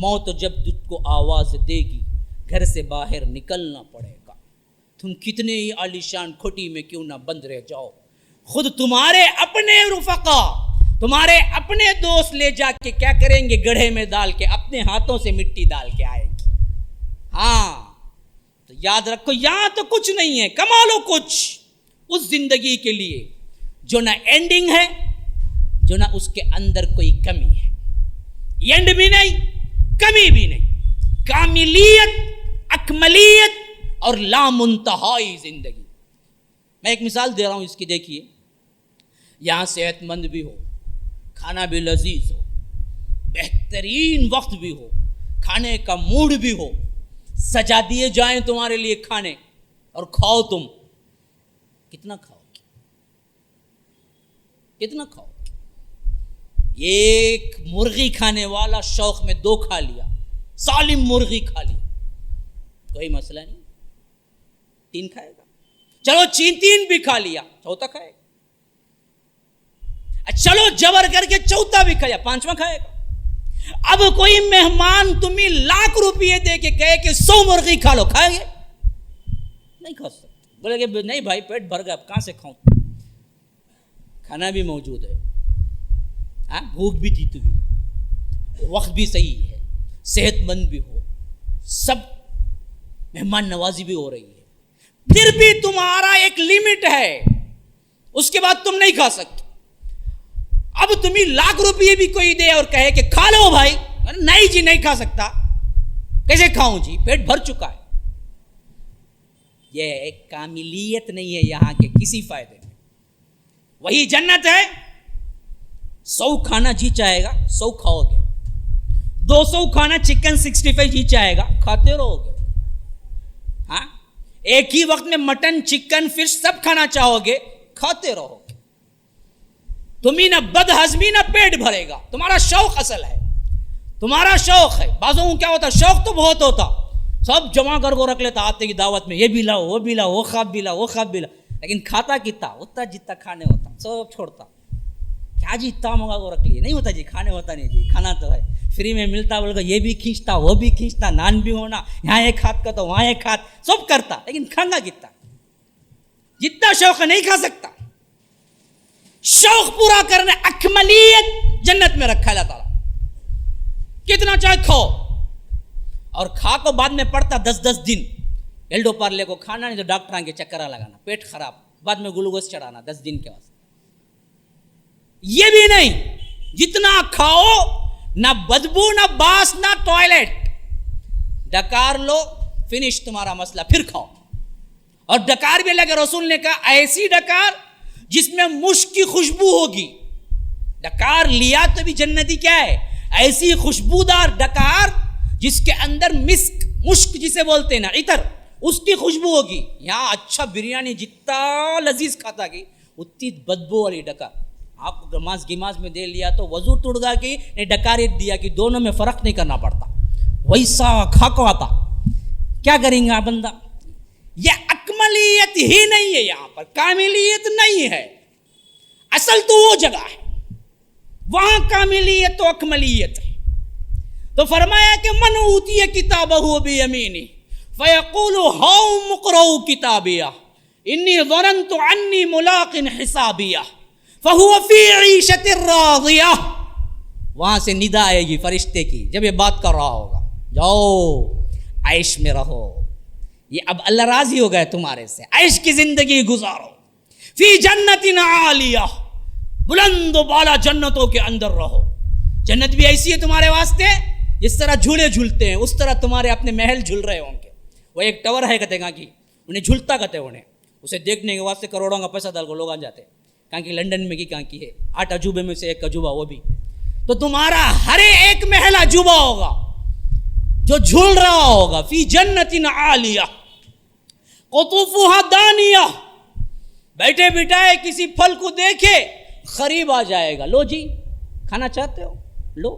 موت جب تجھ کو آواز دے گی گھر سے باہر نکلنا پڑے گا. تم کتنے ہی عالیشان کھوٹی میں کیوں نہ بند رہ جاؤ, خود تمہارے اپنے رفقا, تمہارے اپنے دوست لے جا کے کیا کریں گے؟ گڑھے میں ڈال کے اپنے ہاتھوں سے مٹی ڈال کے آئے گی. ہاں تو یاد رکھو, یہاں تو کچھ نہیں ہے, کما لو کچھ اس زندگی کے لیے جو نہ اینڈنگ ہے, جو نہ اس کے اندر کوئی کمی ہے. اینڈ بھی نہیں, کمی بھی نہیں, کاملیت, اکملیت اور لامنتہائی زندگی. میں ایک مثال دے رہا ہوں اس کی, دیکھیے. یہاں صحت مند بھی ہو, کھانا بھی لذیذ ہو, بہترین وقت بھی ہو, کھانے کا موڈ بھی ہو, سجا دیے جائیں تمہارے لیے کھانے, اور کھاؤ. تم کتنا کھاؤ گے؟ کتنا کھاؤ گے؟ ایک مرغی کھانے والا شوق میں 2 کھا لیا, سالم مرغی کھا لی, کوئی مسئلہ نہیں, 3 کھائے گا. چلو 3 بھی کھا لیا, 4تھا کھائے گا. چلو جبر کر کے 4تھا بھی کھایا, 5واں کھائے گا. اب کوئی مہمان تمہیں لاکھ روپیے دے کے کہے کہ 100 مرغی کھا لو, کھائے گے؟ نہیں کھا سکتے. بولے کہ نہیں بھائی پیٹ بھر گیا, اب کہاں سے کھاؤں؟ کھانا بھی موجود ہے, ہاں, بھوک بھی تھی تو بھی, وقت بھی صحیح ہے, صحت مند بھی ہو, سب مہمان نوازی بھی ہو رہی ہے. پھر بھی تمہارا ایک لیمٹ ہے, اس کے بعد تم نہیں کھا سکتے. اب تمہیں لاکھ روپیے بھی کوئی دے اور کہے کہ کھا لو بھائی, نہیں جی نہیں کھا سکتا. کیسے کھاؤں جی, پیٹ بھر چکا ہے. یہ ایک کاملیت نہیں ہے یہاں کے کسی فائدے میں. وہی جنت ہے, 100 کھانا جی چاہے گا 100 کھاؤ گے, 200 کھانا چکن 65 جی چاہے گا کھاتے رہو گے. ہاں, ایک ہی وقت میں مٹن, چکن, فش سب کھانا چاہو گے, کھاتے رہو گے. تمہیں نہ بد ہضمی نہ پیٹ بھرے گا. تمہارا شوق اصل ہے, تمہارا شوق ہے. بعضوں کو کیا ہوتا, شوق تو بہت ہوتا, سب جمع کر کو رکھ لیتا آتے کی دعوت میں, یہ بھی لاؤ وہ بھی لاؤ, وہ خواب بھی لاؤ وہ خواب بھی لاؤ, لیکن کھاتا کتنا اتنا جتنا کھانے ہوتا, سب چھوڑتا. کیا جی اتنا منگا کو رکھ لیے, نہیں ہوتا جی, کھانے ہوتا نہیں جی, کھانا تو ہے فری میں ملتا, بول کر یہ بھی کھینچتا وہ بھی کھینچتا, نان بھی ہونا, یہاں ایک ہاتھ کا تو وہاں ایک ہاتھ, سب کرتا, لیکن کھانا کتنا, جتنا شوق نہیں کھا سکتا. شوق پورا کرنے اکملیت جنت میں رکھا اللہ تعالیٰ. کتنا چاہے کھاؤ, اور کھا کو بعد میں پڑتا 10 دن. ایلڈو پارلے کو کھانا نہیں تو ڈاکٹر کے چکرا لگانا, پیٹ خراب, بعد میں گلوکوز چڑھانا 10 دن کے واسطے. یہ بھی نہیں, جتنا کھاؤ, نہ بدبو نہ باس نہ ٹوائلٹ. ڈکار لو, فنش تمہارا مسئلہ, پھر کھاؤ. اور ڈکار بھی لگے, رسول نے کہا ایسی ڈکار جس میں مشک کی خوشبو ہوگی. ڈکار لیا تو بھی جنتی کیا ہے, ایسی خوشبودار ڈکار جس کے اندر مسک, مشک جسے بولتے ہیں نا, عطر, اس کی خوشبو ہوگی. یہاں اچھا بریانی جتنا لذیذ کھاتا گی اتنی بدبو والی ڈکار. آپ کو گماز میں دے لیا تو وضو ٹوٹ گا کہ نہیں, ڈکاریت دیا کہ دونوں میں فرق نہیں کرنا پڑتا, ویسا کھا کو آتا. کیا کریں گے آپ بندہ؟ یہ اکملیت ہی نہیں ہے, یہاں پر کاملیت نہیں ہے. اصل تو وہ جگہ ہے, وہاں کاملیت تو اکملیت ہے. تو فرمایا کہ من اوتی کتابہ بیمینہ فیقول ہاؤم اقرؤوا کتابیہ انی ظننت انی ملاق حسابیہ فہو فی عیشۃ راضیہ. وہاں سے ندا آئے گی فرشتے کی جب یہ بات کر رہا ہوگا, جاؤ عیش میں رہو, یہ اب اللہ راضی ہو گئے تمہارے سے, عیش کی زندگی گزارو. فی جنت عالیہ, بلند و بالا جنتوں کے اندر رہو. جنت بھی ایسی ہے تمہارے واسطے جس طرح جھولے جھولتے ہیں اس طرح تمہارے اپنے محل جھول رہے ہوں گے. وہ ایک ٹاور ہے کہتے ہیں کہ انہیں جھولتا کہتے ہیں, انہیں اسے دیکھنے کے واسطے کروڑوں کا پیسہ ڈال کو لوگ آ جاتے ہیں. کہاں کی لنڈن میں کہاں کی ہے 8 عجوبے میں سے ایک عجوبہ وہ بھی. تو تمہارا ہر ایک محل عجوبہ ہوگا جو جھول رہا ہوگا. فی جنت عالیہ قطوفها دانیہ, بیٹھے بٹھائے کسی پھل کو دیکھے قریب آ جائے گا. لو جی کھانا چاہتے ہو لو.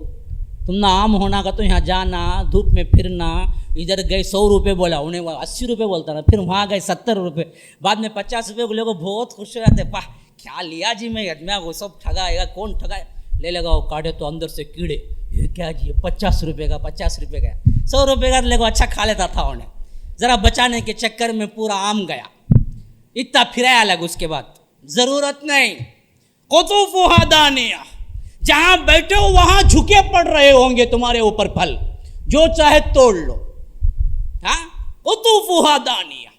تم نہ عام ہونا کا تو یہاں جانا, دھوپ میں پھرنا, ادھر گئے 100 روپے بولا انہیں 80 روپے بولتا رہا, پھر وہاں گئے 70 روپے, بعد میں 50 روپے کو لے کو بہت خوش ہو جاتے. واہ کیا لیا جی, میں وہ سب ٹھگائے گا, کون ٹھگائے, لے لگا وہ کاٹے تو اندر سے کیڑے. یہ کیا جی 50 روپے کا 50 روپے کا 100 روپے کا لے کو اچھا کھا لیتا تھا انہیں. ذرا بچانے کے چکر میں پورا آم گیا, اتنا پھرایا الگ. اس کے بعد ضرورت نہیں. قطوفها دانیہ, جہاں بیٹھے ہو وہاں جھکے پڑ رہے ہوں گے تمہارے اوپر پھل, جو چاہے توڑ لو. ہاں قطوفها دانیہ.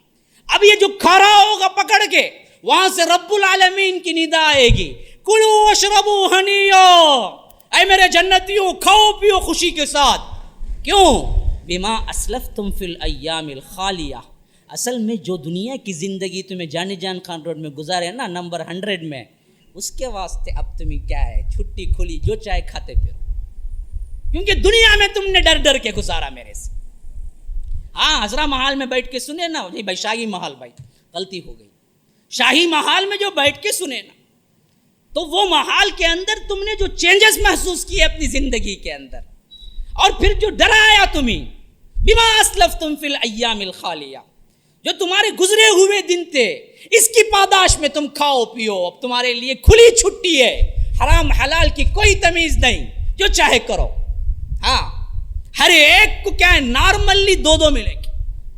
اب یہ جو کھا رہا ہوگا پکڑ کے, وہاں سے رب العالمین کی ندا آئے گی, کلوا واشربوا ہنیّا, اے میرے جنتیوں کھاؤ پیو خوشی کے ساتھ. کیوں؟ بما اسلفتم فی الایام الخالیہ. اصل میں جو دنیا کی زندگی تمہیں جانی جان خان روڈ میں گزارے نا نمبر 100 میں, اس کے واسطے اب تمہیں کیا ہے, چھٹی کھلی, جو چاہے کھاتے پھرو. کیونکہ دنیا میں تم نے ڈر ڈر کے گزارا میرے سے. ہاں حضرہ محال میں بیٹھ کے سنے نا, بھائی شاہی محال, بھائی غلطی ہو گئی. شاہی محال میں جو بیٹھ کے سنے نا, تو وہ محال کے اندر تم نے جو چینجز محسوس کیے اپنی زندگی کے اندر, اور پھر جو ڈرایا تمہیں بما اسلفتم فی الایام الخالیہ, جو تمہارے گزرے ہوئے دن تھے, اس کی پاداش میں تم کھاؤ پیو. اب تمہارے لیے کھلی چھٹی ہے, حرام حلال کی کوئی تمیز نہیں, جو چاہے کرو. ہاں ہر ایک کو کیا ہے, نارملی 2 ملے گی.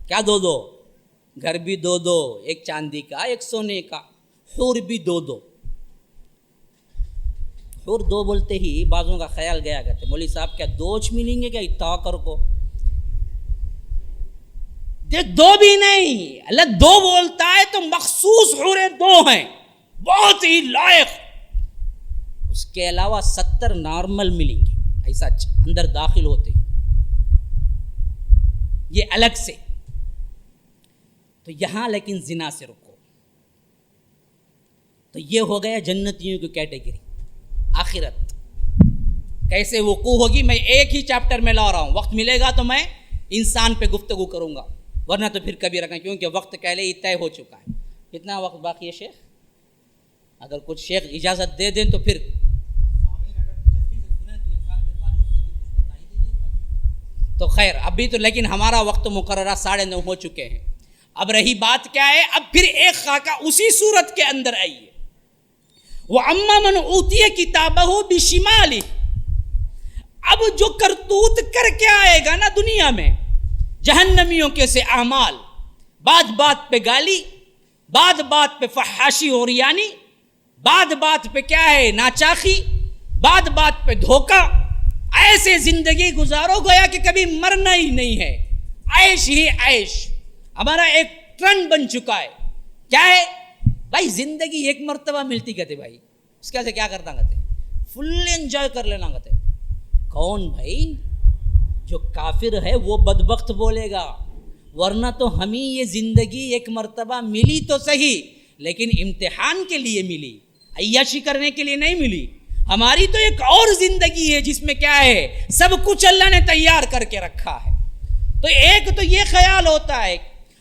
کیا 2؟ گھر بھی 2, ایک چاندی کا ایک سونے کا, حور بھی 2. حور 2 بولتے ہی بعضوں کا خیال گیا کرتے, مولوی صاحب کیا 2 ملیں گے کیا اتنا کر کو؟ 2 بھی نہیں, اللہ 2 بولتا ہے تو مخصوص حوریں 2 ہیں, بہت ہی لائق. اس کے علاوہ 70 نارمل ملیں گے, ایسا اندر داخل ہوتے ہی, یہ الگ سے. تو یہاں لیکن زنا سے رکو. تو یہ ہو گیا جنتیوں کی کیٹیگری. آخرت کیسے وقوع ہوگی, میں ایک ہی چیپٹر میں لا رہا ہوں. وقت ملے گا تو میں انسان پہ گفتگو کروں گا, ورنہ تو پھر کبھی رکھیں, کیونکہ وقت پہلے ہی طے ہو چکا ہے. کتنا وقت باقی ہے شیخ؟ اگر کچھ شیخ اجازت دے دیں تو پھر تو خیر. ابھی تو لیکن ہمارا وقت مقررہ 9:30 ہو چکے ہیں. اب رہی بات کیا ہے, اب پھر ایک خاکہ اسی صورت کے اندر آئی ہے. وَأَمَّا مَنْ أُوتِيَ كِتَابَهُ بِشِمَالِهِ. اب جو کرتوت کر کے آئے گا نا دنیا میں, جہنمیوں کے سے اعمال, بات بات پہ گالی, بات بات پہ فحاشی اور یعنی, بات بات پہ کیا ہے ناچاخی, بات بات پہ دھوکہ, ایسے زندگی گزارو گویا کہ کبھی مرنا ہی نہیں ہے, عیش ہی عیش. ہمارا ایک ٹرینڈ بن چکا ہے. کیا ہے بھائی, زندگی ایک مرتبہ ملتی کہتے بھائی, اس کے سے کیا کرتا کہتے فل انجوائے کر لینا کہتے. کون بھائی؟ جو کافر ہے وہ بدبخت بولے گا, ورنہ تو ہمیں یہ زندگی ایک مرتبہ ملی تو صحیح, لیکن امتحان کے لیے ملی, عیاشی کرنے کے لیے نہیں ملی. ہماری تو ایک اور زندگی ہے جس میں کیا ہے, سب کچھ اللہ نے تیار کر کے رکھا ہے. تو ایک تو یہ خیال ہوتا ہے,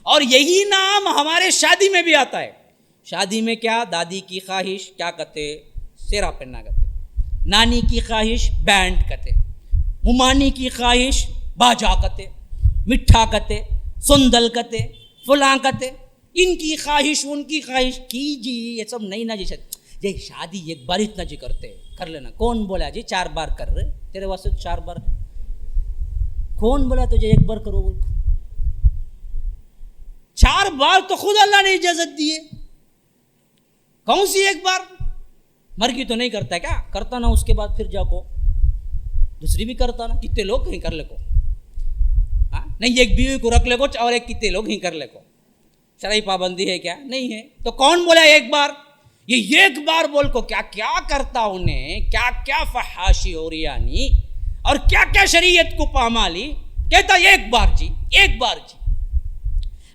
اور یہی نام ہمارے شادی میں بھی آتا ہے. شادی میں کیا, دادی کی خواہش کیا کہتے, سیرا پہننا کہتے, نانی کی خواہش بینڈ کہتے, ممانی کی خواہش باجا کہتے, مٹھا کہتے, سندل کہتے, فلاں کہتے. ان کی خواہش ان کی خواہش کی جی, یہ سب نہیں نا جی شادی ایک بار اتنا جی کرتے کر لینا. کون بولا جی 4 بار کر رہے, تیرے واسطے 4 بار, کون بولا تجھے 1 بار کرو بول؟ 4 بار تو خود اللہ نے اجازت دی ہے. کون سی 1 بار؟ مرگی تو نہیں کرتا کیا, کرتا نا اس کے بعد پھر جا کو دوسری بھی کرتا نا. کتنے لوگ کہیں کر لے کو, ہاں نہیں, ایک بیوی کو رکھ لے کو, اور ایک کتنے لوگ کہیں کر لے کو. شرعی پابندی ہے کیا؟ نہیں ہے. تو کون بولا 1 بار؟ یہ ایک بار بول کو کیا کیا کرتا انہیں، کیا کیا فحاشی اور یعنی اور کیا کیا شریعت کو پامالی، کہتا ایک بار جی، ایک بار جی.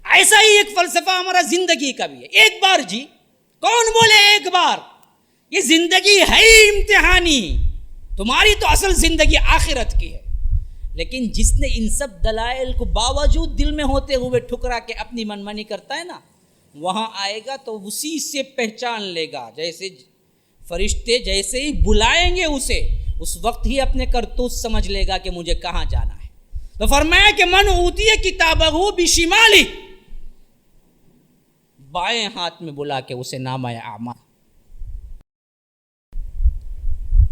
ایسا ہی ایک فلسفہ ہمارا زندگی کا بھی ہے، ایک بار جی. کون بولے ایک بار؟ یہ زندگی ہے امتحانی، تمہاری تو اصل زندگی آخرت کی ہے. لیکن جس نے ان سب دلائل کو باوجود دل میں ہوتے ہوئے ٹھکرا کے اپنی منمانی کرتا ہے نا، وہاں آئے گا تو اسی سے پہچان لے گا. جیسے فرشتے جیسے ہی بلائیں گے اسے، اس وقت ہی اپنے کرتوت سمجھ لے گا کہ مجھے کہاں جانا ہے. تو فرمایا کہ من اوتی کتابہ بشمالی، بائیں ہاتھ میں بلا کے اسے نامہ اعمال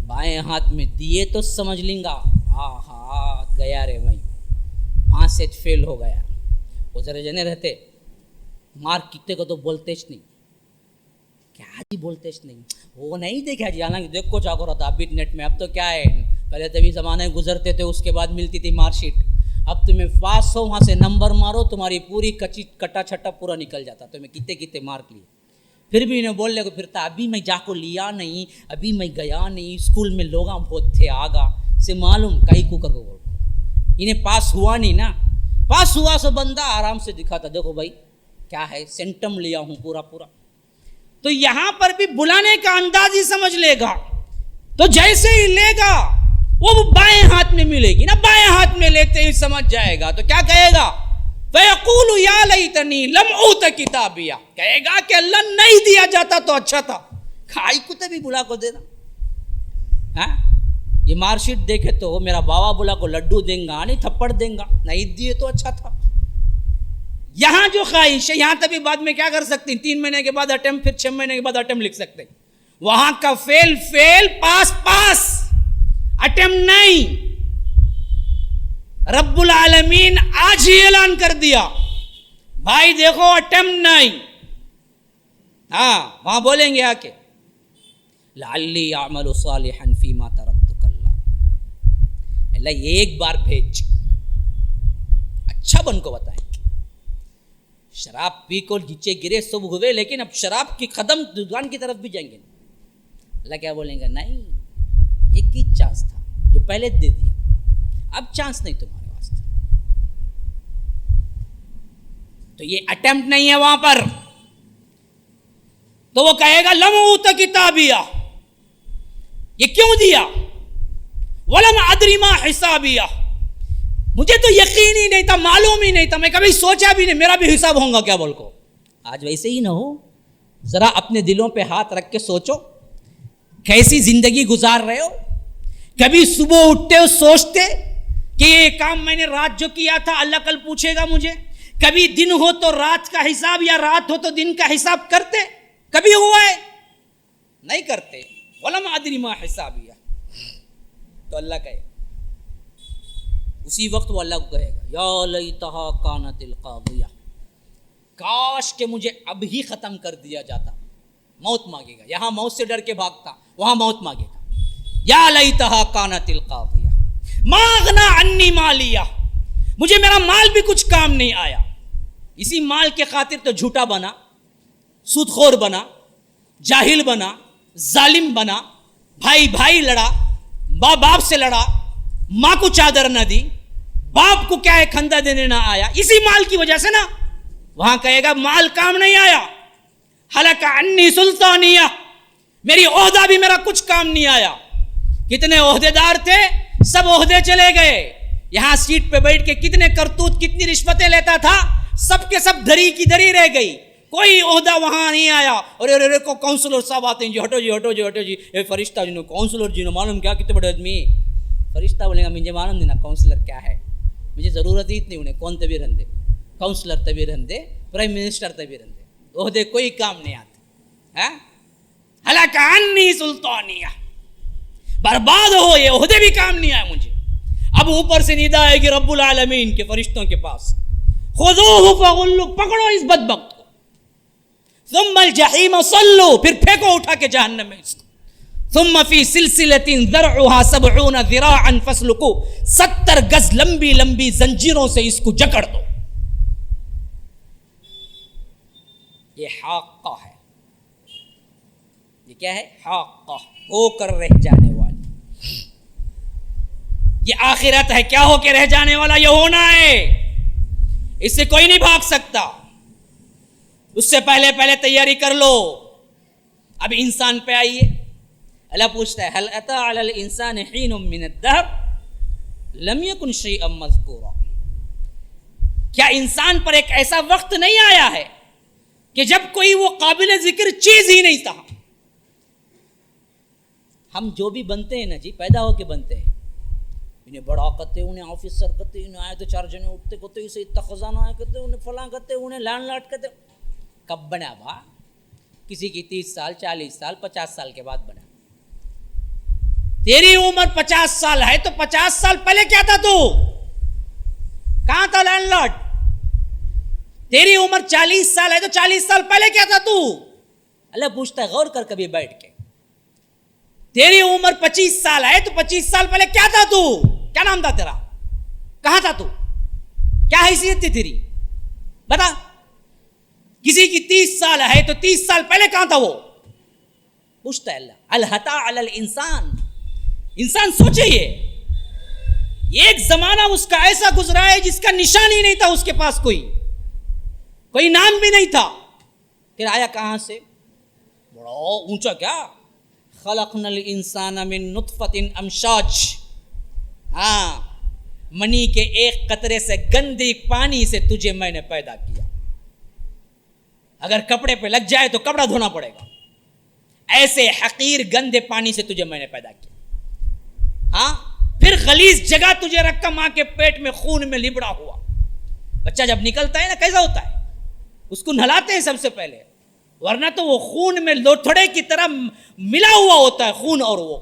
بائیں ہاتھ میں دیے تو سمجھ لیں گا ہاں گیا رے بھائی، وہاں سے فیل ہو گیا. وہ ذرا جنے رہتے مار کتے کو تو بولتےش نہیں، کیا جی بولتےش نہیں، وہ نہیں دیکھا جی. حالانکہ دیکھو چاہو رہا تھا ابھی نیٹ میں. اب تو کیا ہے، پہلے تبھی زمانے گزرتے تھے، اس کے بعد ملتی تھی مارک شیٹ. اب تمہیں پاس ہو، وہاں سے نمبر مارو، تمہاری پوری کٹا چھٹا پورا نکل جاتا. تمہیں کتے مارک لیے، پھر بھی انہیں بولنے کو پھرتا ابھی میں جا کو لیا نہیں، ابھی میں گیا نہیں، اسکول میں لوگ بہت تھے آگا سے معلوم کئی کو کر کو انہیں پاس ہوا نہیں نا. پاس ہوا سو بندہ آرام سے دکھاتا دیکھو بھائی کیا ہے، سینٹم لیا ہوں پورا. تو یہاں پر بھی بلانے کا انداز ہی سمجھ لے گا. تو جیسے ہی لے گا وہ بائیں ہاتھ میں ملے گی نا، بائیں ہاتھ میں لیتے ہی سمجھ جائے گا. تو کیا کہے گا؟ فَيَقُولُ يَا لَيْتَنِي لَمْ أُوتَ كِتَابِيَهْ، کہے گا کہ اللہ نہیں دیا جاتا تو اچھا تھا. کھائی کتے بھی بلا کو دینا. ہاں یہ مارک شیٹ دیکھے تو میرا بابا بلا کو لڈو دیں گا نہیں تھپڑ دیں گا، نہیں دیے تو اچھا تھا. یہاں جو خواہش ہے یہاں تبھی بعد میں کیا کر سکتے ہیں، 3 مہینے کے بعد اٹیمپ، پھر 6 مہینے کے بعد اٹیمپ لکھ سکتے ہیں. وہاں کا فیل پاس اٹیمپ نہیں. رب العالمین آج ہی اعلان کر دیا بھائی دیکھو اٹیمپ نہیں. ہاں وہاں بولیں گے آ کے لعلی اعمل صالحا فیما ترکت کلا، اللہ ایک بار بھیج، اچھا بن کو بتائیں. شراب پی کو نیچے گرے سب ہوئے، لیکن اب شراب کی قدم دکان کی طرف بھی جائیں گے. اللہ کیا بولیں گے؟ نہیں، یہ کی چانس تھا جو پہلے دے دیا، اب چانس نہیں تمہارے واسطے. تو یہ اٹیمپٹ نہیں ہے وہاں پر. تو وہ کہے گا لم اوت کتابیہ، یہ کیوں دیا؟ ولم ادری ما حسابیہ، مجھے تو یقین ہی نہیں تھا، معلوم ہی نہیں تھا، میں کبھی سوچا بھی نہیں میرا بھی حساب ہوگا کیا بول کو. آج ویسے ہی نہ ہو، ذرا اپنے دلوں پہ ہاتھ رکھ کے سوچو کیسی زندگی گزار رہے ہو. کبھی صبح اٹھتے ہو سوچتے کہ یہ کام میں نے رات جو کیا تھا اللہ کل پوچھے گا مجھے؟ کبھی دن ہو تو رات کا حساب یا رات ہو تو دن کا حساب کرتے؟ کبھی ہوا ہے؟ نہیں کرتے. ولم ادری ما حسابیہ. تو اللہ کہے اسی وقت وہ اللہ کو کہے گا یا لیتہا کانت القاضیہ، کاش کہ مجھے اب ہی ختم کر دیا جاتا. موت مانگے گا، یہاں موت سے ڈر کے بھاگتا، وہاں موت مانگے گا. یا لیتہا کانت القاضیہ ما اغنی عنی مالیہ، مجھے میرا مال بھی کچھ کام نہیں آیا. اسی مال کے خاطر تو جھوٹا بنا، سود خور بنا، جاہل بنا، ظالم بنا، بھائی لڑا، باپ سے لڑا، ماں کو چادر نہ دی، باپ کو کیا ہے کھندا دینے نہ آیا، اسی مال کی وجہ سے نا. وہاں کہے گا مال کام نہیں آیا. ہلک عنی سلطانیہ، میری عہدہ بھی میرا کچھ کام نہیں آیا. کتنے عہدے دار تھے سب عہدے چلے گئے. یہاں سیٹ پہ بیٹھ کے کتنے کرتوت کتنی رشوتیں لیتا تھا، سب کے سب دھری کی دھری رہ گئی، کوئی عہدہ وہاں نہیں آیا. اور کو کاؤنسلر صاحب آتے ہیں جی، ہٹو جی اے فرشتہ جی کاؤنسلر جی معلوم کیا کتنے بڑے آدمی. فرشتہ بولے گا مجھے معلوم نہیں نا کاؤنسلر کیا ہے، مجھے ضرورت ہی اتنی انہیں کون تبھی رہندے، کاؤنسلر تبھی رہندے، پرائم منسٹر تبھی رہندے، عہدے کوئی کام نہیں آتے. ہلاک عنی سلطانیہ، برباد ہو، یہ عہدے بھی کام نہیں آئے مجھے. اب اوپر سے ندا آئے گی رب العالمین کے فرشتوں کے پاس، خذوہ فغلوا، پکڑو اس بدبخت کو، ثم الجحیم صلوا، پھر پھینکو اٹھا کے جہنم میں اس کو، ثم فی سلسلۃ ذرعها 70 ذراعا فاسلکوا، 70 گز لمبی زنجیروں سے اس کو جکڑ دو. یہ حاقہ ہے. کیا ہے؟ حق، ہو کر رہ جانے والی. یہ آخرت ہے، کیا ہو کے رہ جانے والا، یہ ہونا ہے، اس سے کوئی نہیں بھاگ سکتا. اس سے پہلے تیاری کر لو. اب انسان پہ آئیے. اللہ پوچھتا ہے هل اتى على الانسان حين من الدهر لم يكن شيئا مذكورا. کیا انسان پر ایک ایسا وقت نہیں آیا ہے کہ جب کوئی وہ قابل ذکر چیز ہی نہیں تھا؟ ہم جو بھی بنتے ہیں نا جی، پیدا ہو کے بنتے ہیں. انہیں بڑا کرتے، انہیں آفیسر کرتے، انہیں آئے تو 4 جنے اٹھتے کرتے، اسے اتنا خزانہ آئے کرتے، انہیں فلاں کرتے، انہیں لینڈ لاٹ کرتے. کب بنا با؟ کسی کی 30 سال 40 سال 50 سال کے بعد بنا. تیری عمر 50 سال ہے تو 50 سال پہلے کیا تھا؟ تو کہاں تھا لینڈ لاٹ؟ تیری عمر 40 سال ہے تو 40 سال پہلے کیا تھا تو؟ اللہ پوچھتا ہے، غور کر کبھی بیٹھ کے. تیری عمر 25 سال ہے تو 25 سال پہلے کیا تھا تو؟ کیا نام تھا تیرا؟ کہاں تھا تو؟ کیا حیثیت تھی تیری؟ بتا. کسی کی 30 سال ہے تو 30 سال پہلے کہاں تھا وہ؟ پوچھتا ہے اللہ. الحتا علی الانسان. انسان سوچے، یہ ایک زمانہ اس کا ایسا گزرا ہے جس کا نشان ہی نہیں تھا، اس کے پاس کوئی نام بھی نہیں تھا. پھر آیا کہاں سے؟ بڑا اونچا کیا؟ خلقنا الانسان من نطفۃ امشاج. ہاں، منی کے ایک قطرے سے، گندے پانی سے تجھے میں نے پیدا کیا. اگر کپڑے پہ لگ جائے تو کپڑا دھونا پڑے گا. ایسے حقیر گندے پانی سے تجھے میں نے پیدا کیا. ہاں، پھر غلیظ جگہ تجھے رکھا، ماں کے پیٹ میں خون میں لبڑا ہوا. بچہ جب نکلتا ہے نا، کیسا ہوتا ہے؟ اس کو نہلاتے ہیں سب سے پہلے، ورنہ تو وہ خون میں لوتھڑے کی طرح ملا ہوا ہوتا ہے خون. اور وہ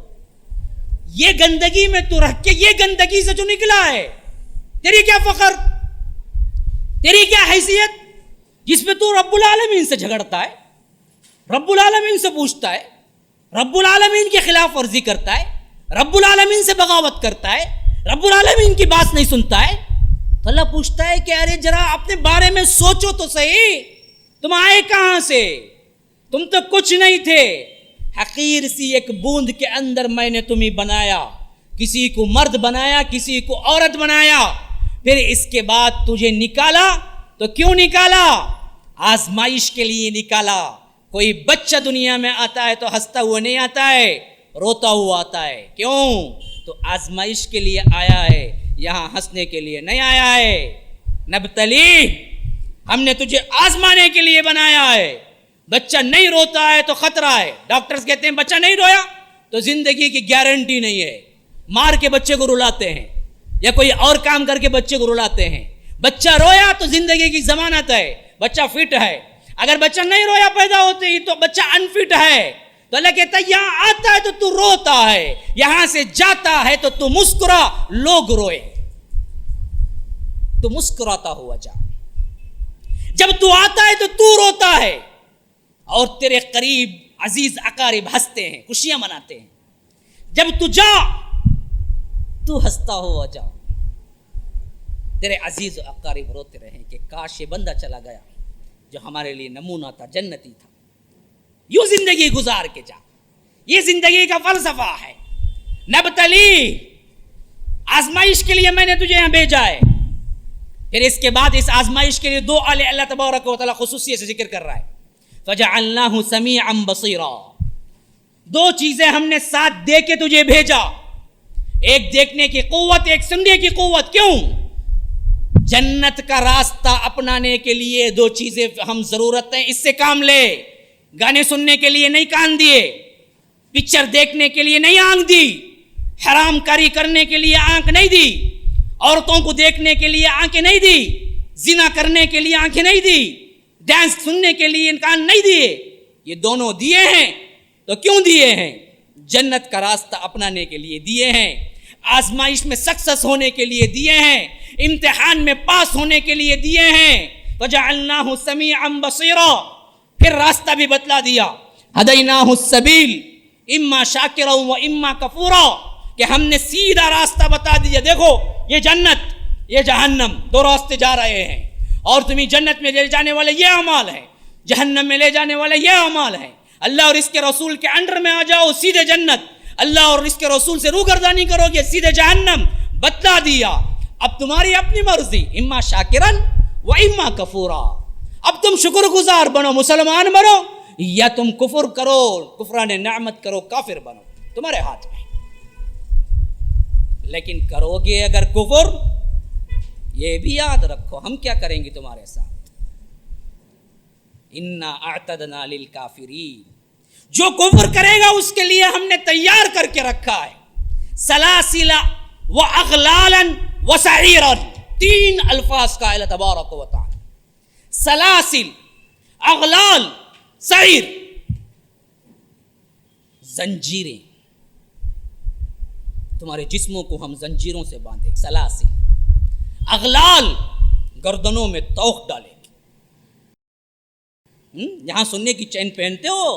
یہ گندگی میں تو رکھ کے، یہ گندگی سے جو نکلا ہے، تیری کیا فخر، تیری کیا حیثیت جس پہ تو رب العالمین سے جھگڑتا ہے، رب العالمین سے پوچھتا ہے، رب العالمین کی خلاف ورزی کرتا ہے، رب العالمین سے بغاوت کرتا ہے، رب العالمین کی بات نہیں سنتا ہے. تو اللہ پوچھتا ہے کہ ارے ذرا اپنے بارے میں سوچو تو صحیح، تم آئے کہاں سے؟ تم تو کچھ نہیں تھے. حقیر سی ایک بوند کے اندر میں نے تمہیں بنایا، کسی کو مرد بنایا، کسی کو عورت بنایا. پھر اس کے بعد تجھے نکالا. تو کیوں نکالا؟ آزمائش کے لیے نکالا. کوئی بچہ دنیا میں آتا ہے تو ہنستا ہوا نہیں آتا ہے، روتا ہوا آتا ہے. کیوں؟ تو آزمائش کے لیے آیا ہے، یہاں ہنسنے کے لیے نہیں آیا ہے. نبتلی، ہم نے تجھے آزمانے کے لیے بنایا ہے. بچہ نہیں روتا ہے تو خطرہ ہے. ڈاکٹرز کہتے ہیں بچہ نہیں رویا تو زندگی کی گارنٹی نہیں ہے. مار کے بچے کو رلاتے ہیں یا کوئی اور کام کر کے بچے کو رلاتے ہیں. بچہ رویا تو زندگی کی ضمانت ہے، بچہ فٹ ہے. اگر بچہ نہیں رویا پیدا ہوتے ہی تو بچہ انفٹ ہے. تو اللہ کہتا ہے یہاں آتا ہے تو تو روتا ہے، یہاں سے جاتا ہے تو تو مسکرا، لوگ روئے، تو مسکراتا ہوا جا. جب تو آتا ہے تو تو روتا ہے اور تیرے قریب عزیز اقارب ہنستے ہیں، خوشیاں مناتے ہیں. جب تو جا تو ہنستا ہوا جا، تیرے عزیز اقارب روتے رہیں کہ کاش یہ بندہ چلا گیا جو ہمارے لیے نمونہ تھا، جنتی تھا. یوں زندگی گزار کے جا. یہ زندگی کا فلسفہ ہے. نبتلی، آزمائش کے لیے میں نے تجھے یہاں بھیجا ہے. پھر اس کے بعد اس آزمائش کے لیے 2 اللہ تبارک و تعالی خصوصیت سے ذکر کر رہا ہے. فجعلناہ سمیعا بصیرا. 2 چیزیں ہم نے ساتھ دے کے تجھے بھیجا، ایک دیکھنے کی قوت، ایک سننے کی قوت. کیوں؟ جنت کا راستہ اپنانے کے لیے 2 چیزیں ہم ضرورت ہے، اس سے کام لے. گانے سننے کے لیے نہیں کان دیے، پکچر دیکھنے کے لیے نہیں آنکھ دی، حرام کاری کرنے کے لیے آنکھ نہیں دی، عورتوں کو دیکھنے کے لیے آنکھیں نہیں دی، زنا کرنے کے لیے آنکھیں نہیں دی، ڈانس سننے کے لیے کان نہیں دیے. یہ دونوں دیے ہیں. تو کیوں دیے ہیں؟ جنت کا راستہ اپنانے کے لیے دیے ہیں، آزمائش میں سکسس ہونے کے لیے دیے ہیں، امتحان میں پاس ہونے کے لیے دیے ہیں. فجعلناہ سمیعا بصیرا. پھر راستہ بھی بتلا دیا. ہدیناہ السبیل اما شاکرا و اما کفورا، کہ ہم نے سیدھا راستہ بتا دیا. دیکھو یہ جنت، یہ جہنم، 2 راستے جا رہے ہیں، اور تمہیں جنت میں لے جانے والے یہ اعمال ہیں، جہنم میں لے جانے والے یہ اعمال ہیں. اللہ اور اس کے رسول کے انڈر میں آ جاؤ سیدھے جنت، اللہ اور اس کے رسول سے روگردانی کرو گے سیدھے جہنم. بتلا دیا اب تمہاری اپنی مرضی، اما شاکرن و اما کفورا. اب تم شکر گزار بنو، مسلمان بنو، یا تم کفر کرو، کفران نعمت کرو، کافر بنو، تمہارے ہاتھ میں. لیکن کرو گے اگر کفر، یہ بھی یاد رکھو ہم کیا کریں گے تمہارے ساتھ. انا اعتدنا للکافرین، جو کفر کرے گا اس کے لیے ہم نے تیار کر کے رکھا ہے سلاسل و اغلالا و سعیرا. 3 الفاظ کا اللہ تبارک و تعالی، سلاسل، اغلال، سعیر. زنجیریں، تمہارے جسموں کو ہم زنجیروں سے باندھیں. سلاسل، اغلال، گردنوں میں توق ڈالیں گے. یہاں سننے کی چین پہنتے ہو،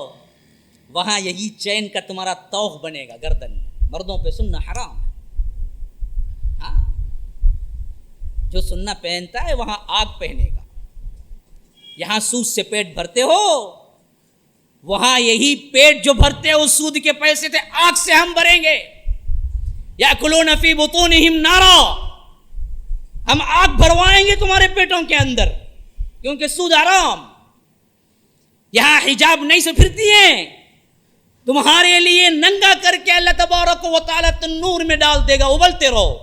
وہاں یہی چین کا تمہارا توق بنے گا گردن میں. مردوں پہ سننا حرام ہے. ہاں، جو سننا پہنتا ہے وہاں آگ پہنے گا. یہاں سود سے پیٹ بھرتے ہو، وہاں یہی پیٹ جو بھرتے ہو سود کے پیسے سے آگ سے ہم بھریں گے. یأکلون فی بطونہم نارا، ہم آگ بھروائیں گے تمہارے پیٹوں کے اندر، کیونکہ سود حرام. یہاں حجاب نہیں سے پھرتی ہیں، تمہارے لیے ننگا کر کے اللہ تبارک و تعالی تنور میں ڈال دے گا، ابلتے رہو.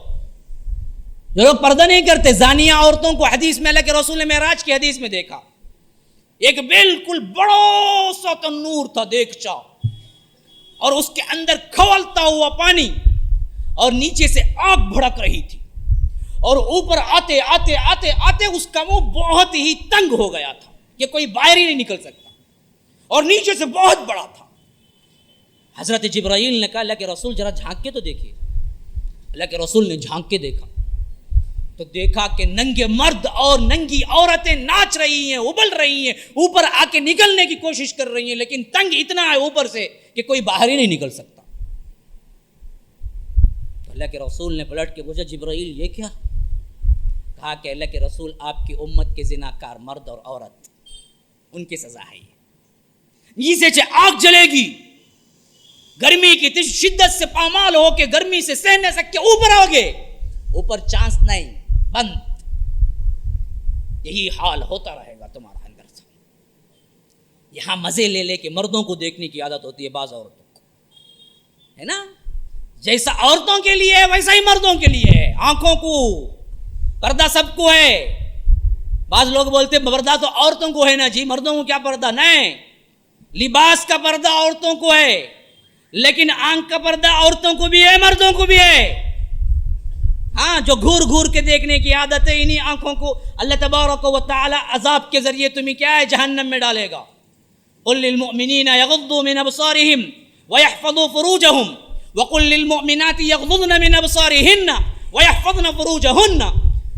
جو لوگ پردہ نہیں کرتے، زانیہ عورتوں کو حدیث میں اللہ کے رسول نے معراج کی حدیث میں دیکھا، ایک بالکل بڑا سا تنور تھا دیگچا، اور اس کے اندر کھولتا ہوا پانی، اور نیچے سے آگ بھڑک رہی تھی، اور اوپر آتے آتے آتے آتے اس کا منہ بہت ہی تنگ ہو گیا تھا کہ کوئی باہر ہی نہیں نکل سکتا، اور نیچے سے بہت بڑا تھا. حضرت جبرائیل نے کہا اللہ کے رسول ذرا جھانک کے تو دیکھیے. اللہ کے رسول نے جھانک کے دیکھا تو دیکھا کہ ننگے مرد اور ننگی عورتیں ناچ رہی ہیں، ابل رہی ہیں، اوپر آ کے نکلنے کی کوشش کر رہی ہیں، لیکن تنگ اتنا ہے اوپر سے کہ کوئی باہر ہی نہیں نکل سکتا. تو اللہ کے رسول نے پلٹ کے پوچھا جبرائیل یہ کیا؟ کہا کہ اللہ کے رسول آپ کی امت کے زناکار مرد اور عورت، ان کی سزا ہے. نیچے سے آگ جلے گی، گرمی کی شدت سے پامال ہو کے گرمی سے سہ نہ سکے اوپر آؤ گے، اوپر چانس نہیں، بند. یہی حال ہوتا رہے گا تمہارا اندر سے. یہاں مزے لے لے کے مردوں کو دیکھنے کی عادت ہوتی ہے بعض عورتوں کو، ہے نا؟ جیسا عورتوں کے لیے ہے ویسا ہی مردوں کے لیے ہے. آنکھوں کو پردہ سب کو ہے. بعض لوگ بولتے پردہ تو عورتوں کو ہے نا جی، مردوں کو کیا پردہ؟ نہیں، لباس کا پردہ عورتوں کو ہے، لیکن آنکھ کا پردہ عورتوں کو بھی ہے مردوں کو بھی ہے. ہاں، جو گھور گھور کے دیکھنے کی عادت ہے، انہی آنکھوں کو اللہ تبارک و تعالی عذاب کے ذریعے تمہیں کیا ہے؟ جہنم میں ڈالے گا. قل للمؤمنین یغضوا من ابصارہم ویحفظوا فروجہم وقل للمؤمنات یغضضن من ابصارہن ویحفظن فروجہن.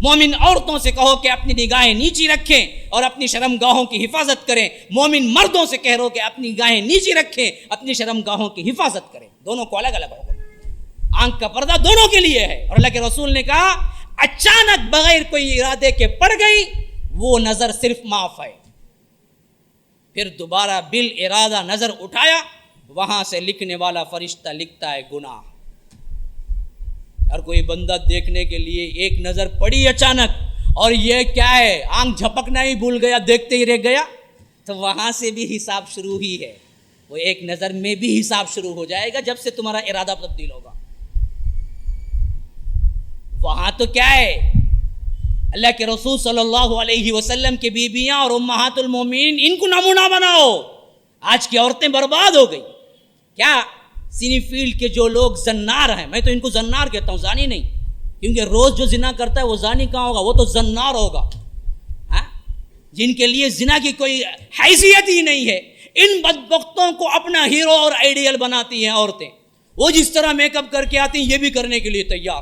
مومن عورتوں سے کہو کہ اپنی نگاہیں نیچی رکھیں اور اپنی شرم گاہوں کی حفاظت کریں. مومن مردوں سے کہہ رہو کہ اپنی نگاہیں نیچی رکھیں، اپنی شرم گاہوں کی حفاظت کریں. دونوں کو الگ الگ ہوگا. آنکھ کا پردہ دونوں کے لیے ہے. اور اللہ کے رسول نے کہا اچانک بغیر کوئی ارادے کے پڑ گئی وہ نظر صرف معاف ہے. پھر دوبارہ بال ارادہ نظر اٹھایا، وہاں سے لکھنے والا فرشتہ لکھتا ہے گناہ. اور کوئی بندہ دیکھنے کے لیے ایک نظر پڑی اچانک، اور یہ کیا ہے؟ آنکھ جھپکنا ہی بھول گیا، دیکھتے ہی رہ گیا، تو وہاں سے بھی حساب شروع ہی ہے. وہ ایک نظر میں بھی حساب شروع ہو جائے گا جب سے تمہارا ارادہ تبدیل ہوگا. وہاں تو کیا ہے؟ اللہ کے رسول صلی اللہ علیہ وسلم کی بیویاں اور امہات المومنین، ان کو نمونہ بناؤ. آج کی عورتیں برباد ہو گئی. کیا سینی فیلڈ کے جو لوگ زنار ہیں، میں تو ان کو زنار کہتا ہوں، زانی نہیں، کیونکہ روز جو زنا کرتا ہے وہ زانی کہاں ہوگا؟ وہ تو زنار ہوگا. جن کے لیے زنا کی کوئی حیثیت ہی نہیں ہے، ان بدبختوں کو اپنا ہیرو اور آئیڈیل بناتی ہیں عورتیں. وہ جس طرح میک اپ کر کے آتی ہیں یہ بھی کرنے کے لیے تیار،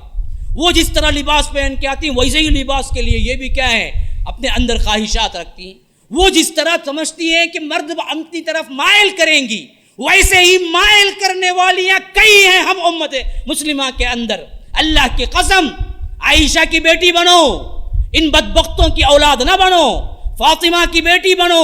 وہ جس طرح لباس پہن کے آتی ہیں ویسے ہی لباس کے لیے یہ بھی کیا ہے؟ اپنے اندر خواہشات رکھتی ہیں. وہ جس طرح سمجھتی ہیں کہ مرد اپنی طرف مائل کریں گی، ویسے ہی مائل کرنے والیاں کئی ہیں ہم امت مسلمہ کے اندر. اللہ کی قسم، عائشہ کی بیٹی بنو، ان بدبختوں کی اولاد نہ بنو. فاطمہ کی بیٹی بنو،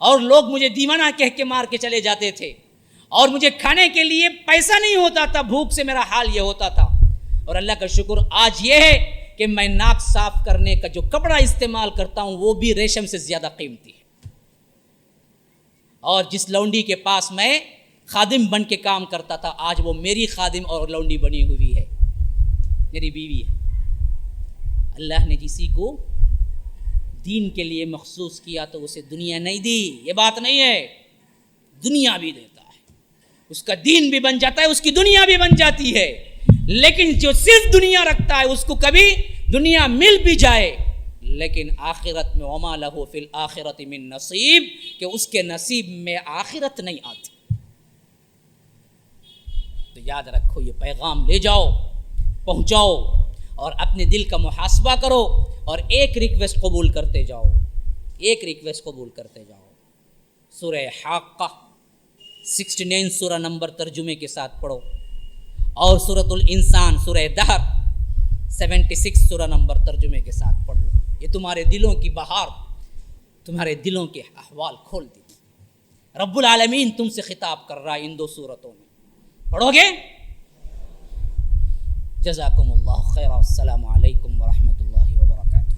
اور لوگ مجھے دیوانہ کہہ کے مار کے چلے جاتے تھے، اور مجھے کھانے کے لیے پیسہ نہیں ہوتا تھا، بھوک سے میرا حال یہ ہوتا تھا. اور اللہ کا شکر آج یہ ہے کہ میں ناک صاف کرنے کا جو کپڑا استعمال کرتا ہوں وہ بھی ریشم سے زیادہ قیمتی ہے. اور جس لونڈی کے پاس میں خادم بن کے کام کرتا تھا، آج وہ میری خادم اور لونڈی بنی ہوئی ہے، میری بیوی ہے. اللہ نے کسی کو دین کے لیے مخصوص کیا تو اسے دنیا نہیں دی، یہ بات نہیں ہے، دنیا بھی دیتا ہے. اس کا دین بھی بن جاتا ہے، اس کی دنیا بھی بن جاتی ہے. لیکن جو صرف دنیا رکھتا ہے اس کو کبھی دنیا مل بھی جائے لیکن آخرت میں وما لہ فی الآخرۃ من نصیب، کہ اس کے نصیب میں آخرت نہیں آتی. تو یاد رکھو، یہ پیغام لے جاؤ، پہنچاؤ، اور اپنے دل کا محاسبہ کرو، اور ایک ریکویسٹ قبول کرتے جاؤ، ایک ریکویسٹ قبول کرتے جاؤ. سورہ حاقہ 69 سورہ نمبر ترجمے کے ساتھ پڑھو، اور سورۃ الانسان سورہ دہر 76 سورہ نمبر ترجمے کے ساتھ پڑھ لو. یہ تمہارے دلوں کی بہار، تمہارے دلوں کے احوال کھول دی. رب العالمین تم سے خطاب کر رہا ہے ان 2 سورتوں میں. پڑھو گے؟ جزاکم اللہ خیر. السلام علیکم ورحمۃ اللہ وبرکاتہ.